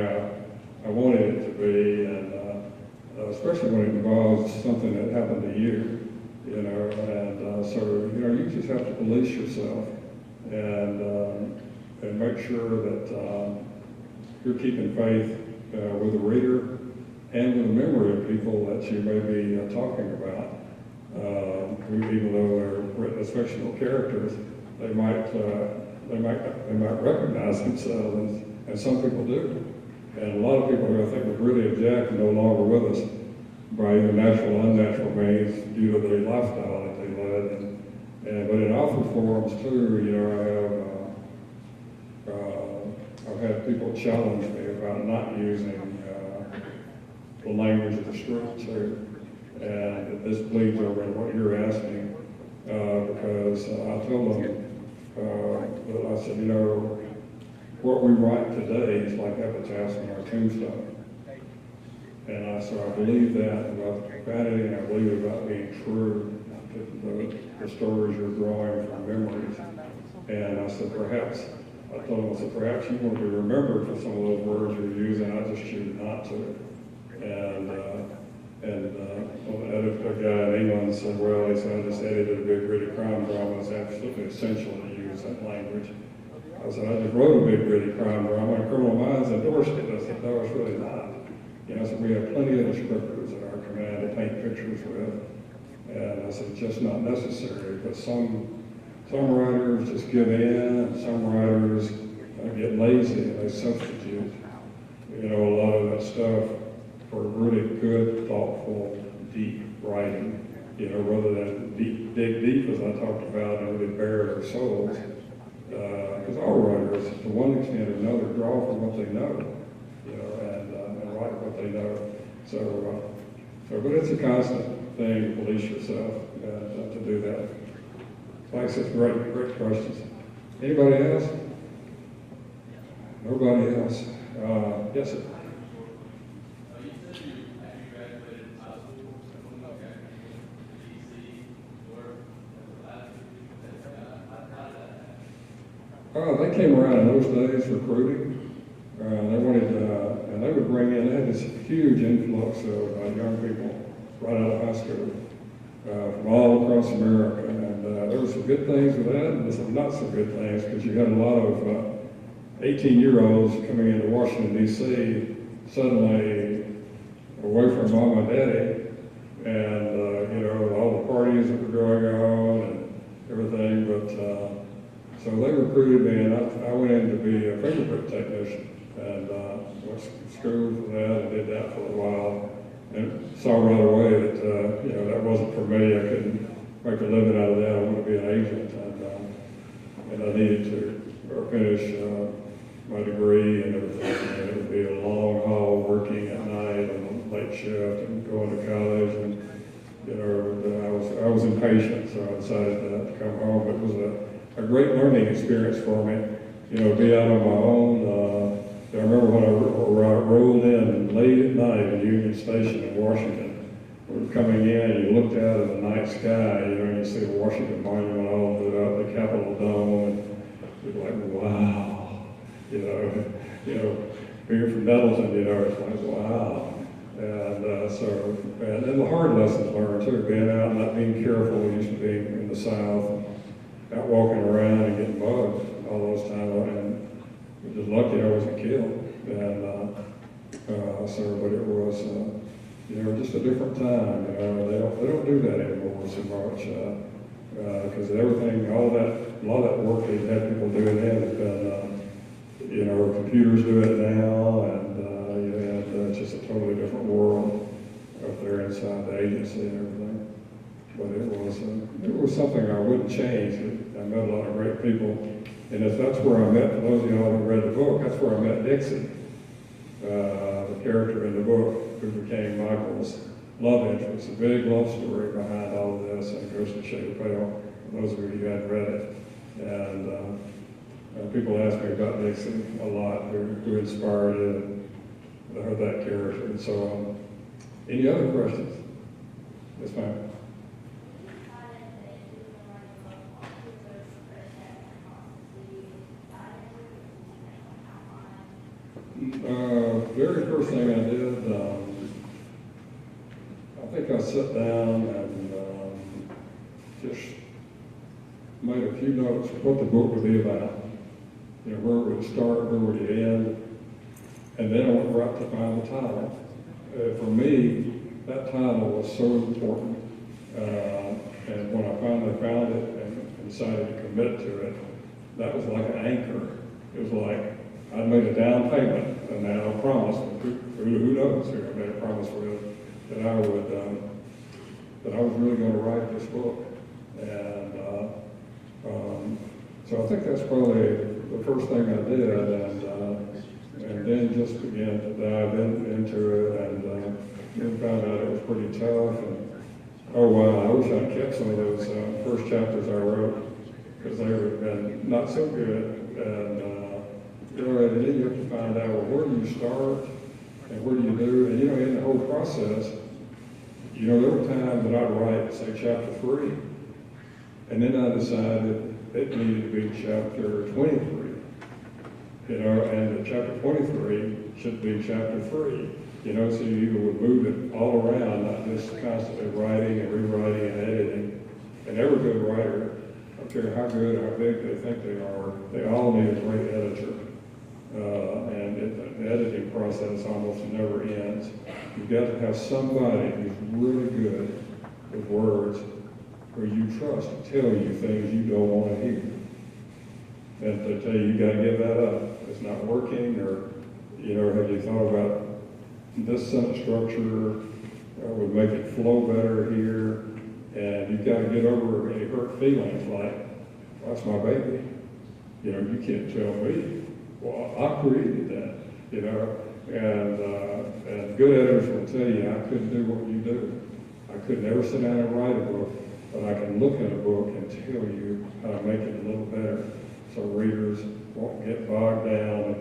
I wanted it to be? And especially when it involves something that happened to you, and so, you just have to police yourself and make sure that you're keeping faith with the reader and with the memory of people that you may be talking about. Even though they're written as fictional characters, they might recognize themselves, and some people do. And a lot of people who I think would really object are no longer with us by either natural or unnatural means due to the lifestyle that they led. But in author forums too, I've had people challenge me about not using the language of the script too. And this bleeds over into what you're asking, because I told them that I said, what we write today is like epitaphs on our tombstone. And so I believe that about vanity, and I believe about being true to the stories you're drawing from memories. And I said, I told them, perhaps you want to be remembered for some of those words you're using, I just choose not to. And a guy in England said, I just edited a big gritty crime drama. It's absolutely essential to use that language. I said, I just wrote a big gritty crime drama, and Criminal Minds endorsed it. I said, no, it's really not. I said, we have plenty of descriptors at our command to paint pictures with. And I said, it's just not necessary. But some writers just give in, and some writers get lazy, and they substitute, a lot of that stuff for really good, thoughtful, deep writing, rather than dig deep, as I talked about, and really bare their souls. Because all writers, to one extent or another, draw from what they know, and write what they know. But it's a constant thing to police yourself to do that. Thanks, that's great questions. Anybody else? Nobody else? Yes, sir. They came around in those days recruiting. They wanted, and they would bring in, they had this huge influx of young people right out of high school from all across America. And there were some good things with that, and some not so good things, because you had a lot of 18-year-olds coming into Washington, D.C., suddenly away from mom and daddy, and all the parties that were going on and everything. But so they recruited me, and I went in to be a fingerprint technician, and went to school for that, and did that for a while, and saw right away that that wasn't for me. I couldn't make a living out of that. I wanted to be an agent, and I needed to finish my degree and everything. And it would be a long haul, working at night on a late shift, and going to college, and I was impatient, so I decided to come home. It was a great learning experience for me, be out on my own. I remember when I rolled in late at night in Union Station in Washington. We were coming in, and you looked out at the night sky, and you see the Washington Monument all lit up, the Capitol Dome, and you're like, wow. Being from Nettleton, it's like, wow. And and then the hard lessons learned too, being out and not being careful, used to being in the South, and out walking around and getting bugged all those times, and I'm just lucky I wasn't killed. And but it was, just a different time. They don't do that anymore so much, because everything, a lot of that work they've had people doing then has been computers do it now, and just a totally different world up there inside the agency and everything. But it was something I wouldn't change. I met a lot of great people, and that's where I met, for those of y'all who read the book, that's where I met Dixie, the character in the book, who became Michael's love interest. A big love story behind all of this, and it goes to Tupelo, for those of you who hadn't read it. And people ask me about Dixie a lot, who inspired it, and that character, and so on. Any other questions? Yes, ma'am. Very first thing I did, I think I sat down and just made a few notes of what the book would be about. Where it would start, where would it end, and then I went right to find the title. For me, that title was so important, and when I finally found it and decided to commit to it, that was like an anchor. It was like I'd made a down payment, and now I promised, who knows who I made a promise with, that I was really going to write this book. And so I think that's probably the first thing I did, and then just began to dive into it, and then found out it was pretty tough. And oh wow, I wish I'd kept some of those first chapters I wrote, because they would have been not so good. And and then you have to find out, well, where do you start, and what do you do? And in the whole process, there were times that I'd write, say, chapter 3, and then I decided it needed to be chapter 23. And the chapter 23 should be chapter 3. So you either would move it all around, not just constantly writing and rewriting and editing. And every good writer, I don't care how good or how big they think they are, they all need a great editor. And the editing process almost never ends. You've got to have somebody who's really good with words, who you trust to tell you things you don't want to hear. And to tell you got to give that up. It's not working, or, have you thought about this sentence structure would make it flow better here, and you've got to get over any hurt feelings like, that's my baby. You can't tell me. Well, I created that, and good editors will tell you, I couldn't do what you do. I could never sit down and write a book, but I can look at a book and tell you how to make it a little better, so readers won't get bogged down. And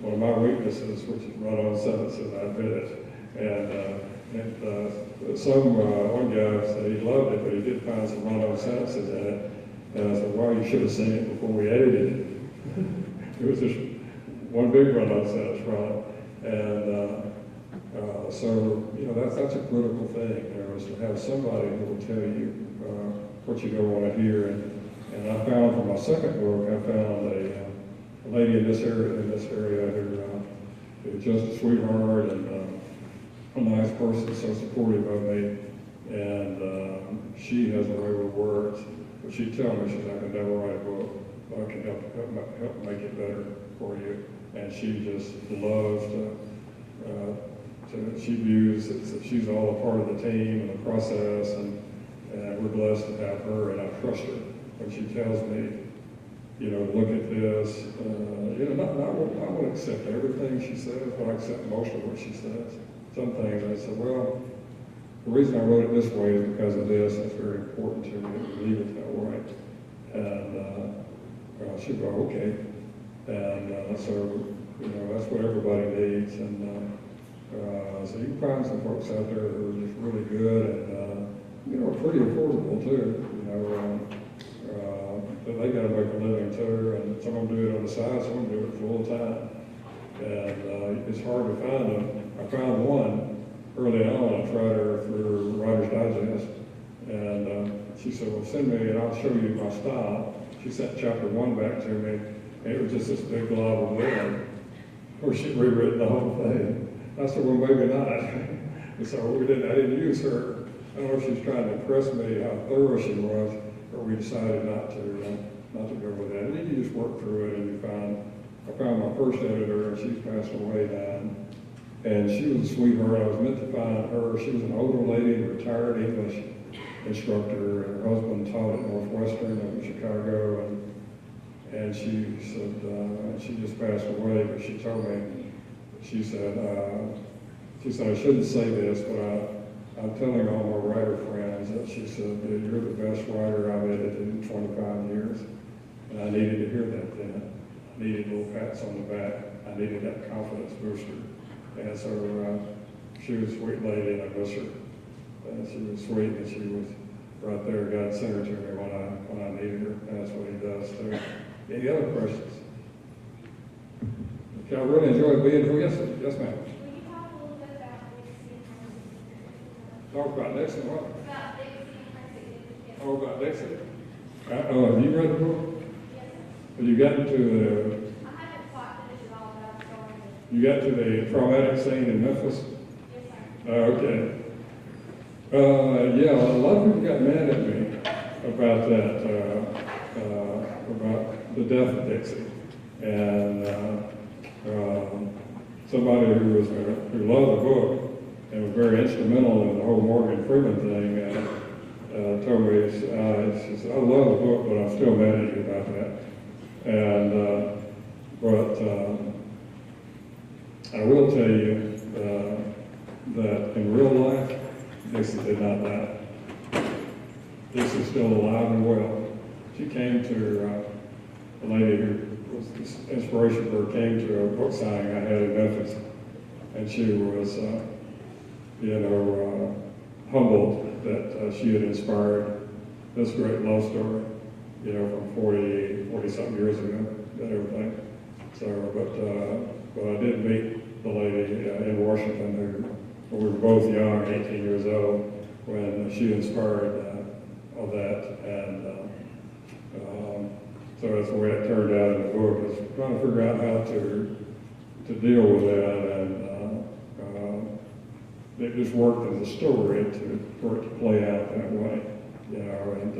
one of my weaknesses, which is run-on sentences, I admit it. And one guy said he loved it, but he did find some run-on sentences in it. And I said, well, you should have seen it before we edited it. It was just one big run-on sentence, right? And so that's a critical thing. Is to have somebody who will tell you what you don't want to hear. And I found for my second book, I found a lady in this area who is just a sweetheart and a nice person, so supportive of me. And she has a way with words. But she'd tell me, she said, I can never write a book, but I can help make it better for you. And she just loves she views that she's all a part of the team and the process, and we're blessed to have her, and I trust her when she tells me, look at this. I won't accept everything she says, but I accept most of what she says. Some things I said, well, the reason I wrote it this way is because of this. It's very important to me to leave it that way. And she'd go, okay. And so, that's what everybody needs. And so you can find some folks out there who are just really good and, pretty affordable too. But they got to make a living too, and some of them do it on the side, some of them do it full time. And it's hard to find them. I found one early on. I tried her through Writer's Digest, and she said, well, send me and I'll show you my style. She sent chapter 1 back to me, and it was just this big glob of wood where she'd rewritten the whole thing. I said, well, maybe not. And so I didn't use her. I don't know if she was trying to impress me how thorough she was, or we decided not to go with that. And then you just work through it, and I found my first editor, and she's passed away now. And she was a sweetheart. I was meant to find her. She was an older lady, retired English instructor. And her husband taught at Northwestern up in Chicago, and she said, she just passed away, but she told me, she said, I shouldn't say this, but I'm telling all my writer friends that she said, you're the best writer I've edited in 25 years. And I needed to hear that then. I needed little pats on the back. I needed that confidence booster. And so she was a sweet lady, and I miss her. She was sweet, and she was right there. God sent her to me when I needed her, and that's what He does too. Any other questions? Okay, I really enjoyed being here. Yes, ma'am.
Will you talk a little bit about Dixie and
Talk about Dixie, what?
about Dixie and her significance?
Oh, about Dixie. Have you read the book?
Yes, sir.
Have you gotten to
I haven't quite finished it all, but I'm starting to.
you got to the traumatic scene in Memphis?
Yes, sir.
Okay. Yeah, a lot of people got mad at me about that, about the death of Dixie. And somebody who loved the book and was very instrumental in the whole Morgan Freeman thing told me, she said, I love the book, but I'm still mad at you about that. And, I will tell you that in real life, Dixie did not die. Dixie's still alive and well. She came to a lady who was this inspiration for her, came to a book signing I had in Memphis, and she was, humbled that she had inspired this great love story, from 40-something years ago, and everything. So, but I did meet the lady in Washington who we were both young, 18 years old, when she inspired all that, and so that's the way it turned out in the book, is trying to figure out how to deal with that, and it just worked as a story for it to play out that way, and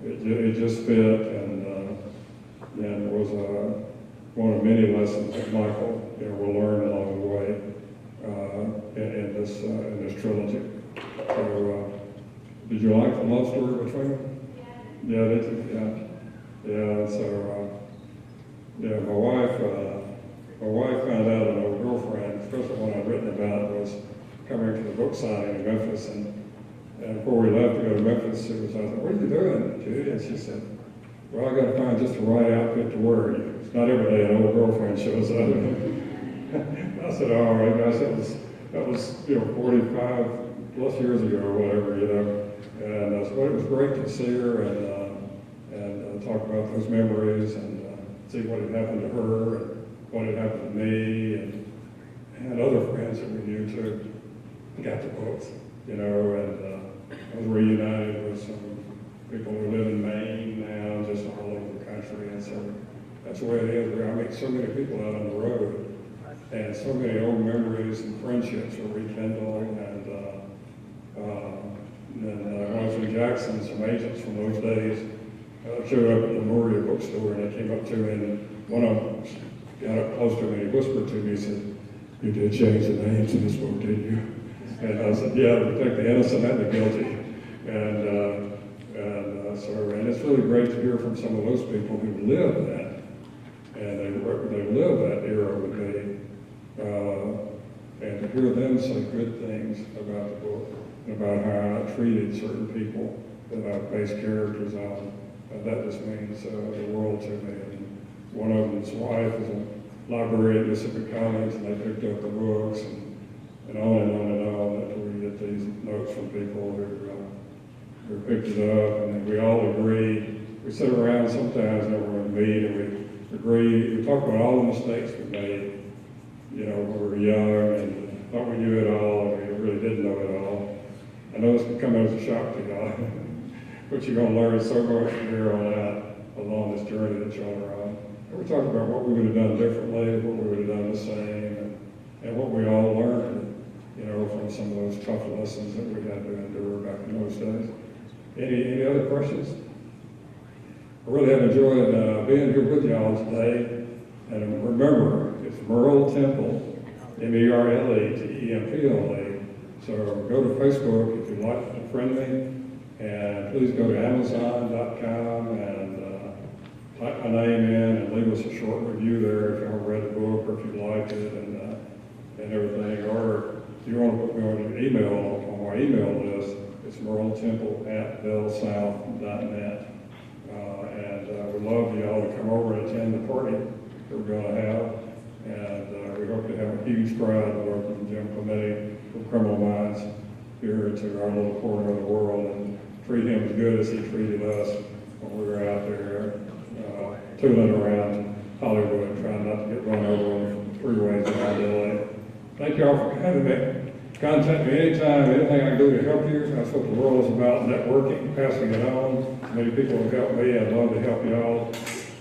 it just fit, and was one of many lessons that Michael will learn along the way in this trilogy. So, did you like the love story between them?
Yeah.
Yeah, they did. Yeah. So, my wife found out an old girlfriend. The first one I'd written about was coming to the book signing in Memphis, and before we left to go to Memphis, I was like, "What are you doing, Judy?" And she said, "Well, I got to find just the right outfit to wear. It's not every day an old girlfriend shows up." I said, "All right, guys, that was 45 plus years ago or whatever, And so it was great to see her and talk about those memories and see what had happened to her and what had happened to me and other friends that we knew too. Got the books, and I was reunited with some people who live in Maine now, just all over the country, and so that's the way it is. I meet so many people out on the road, and so many old memories and friendships are rekindled, and when I was in Jackson, some agents from those days showed up at the Memorial bookstore, and they came up to me, and one of them got up close to me and he whispered to me, he said, "You did change the names in this book, didn't you?" And I said, "Yeah, to protect the innocent and the guilty." And it's really great to hear from some of those people who lived that, and they lived that era with me, and to hear them say good things about the book, about how I treated certain people that I based characters on. That just means the world to me. And one of them's wife is a librarian at Mississippi College, and they picked up the books, and on and on and on, that we get these notes from people who picked it up, and we all agreed. We sit around sometimes when we're in meet, and we agree, we talk about all the mistakes we made, when we were young, and thought we knew it all, and we really didn't know it all. I know this can come as a shock to y'all, but you're going to learn so much from here on out along this journey that y'all are on. And we talk about what we would have done differently, what we would have done the same, and what we all learned, from some of those tough lessons that we had to endure back in those days. Any other questions? I really have enjoyed being here with y'all today, And remember, it's Merle Temple, MERLETEMPLE. So go to Facebook if you'd like to friend me, and please go to Amazon.com and type my name in and leave us a short review there if you haven't read the book or if you like it and everything. Or if you want to put me on an email, on my email list, it's merletemple@bellsouth.net. We'd love y'all to come over and attend the party that we're going to have. And we hope to have a huge crowd of our Jim Clemente from Criminal Minds here to our little corner of the world and treat him as good as he treated us when we were out there tooling around Hollywood, trying not to get run over on the freeways around LA. Thank y'all for having me. Contact me anytime, anything I can do to help you. That's what the world is about, networking, passing it on. Many people have helped me. I'd love to help y'all.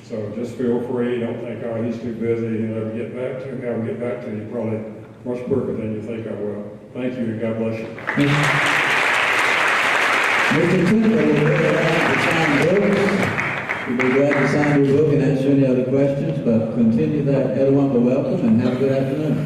So just feel free. Don't think, oh, he's too busy. He'll never get back to you. I'll get back to you probably much quicker than you think I will. Thank you, and God bless you.
Mr. Tupelo will be glad to sign books. We'll be glad to sign your book and answer any other questions, but continue that Itawamba welcome and have a good afternoon.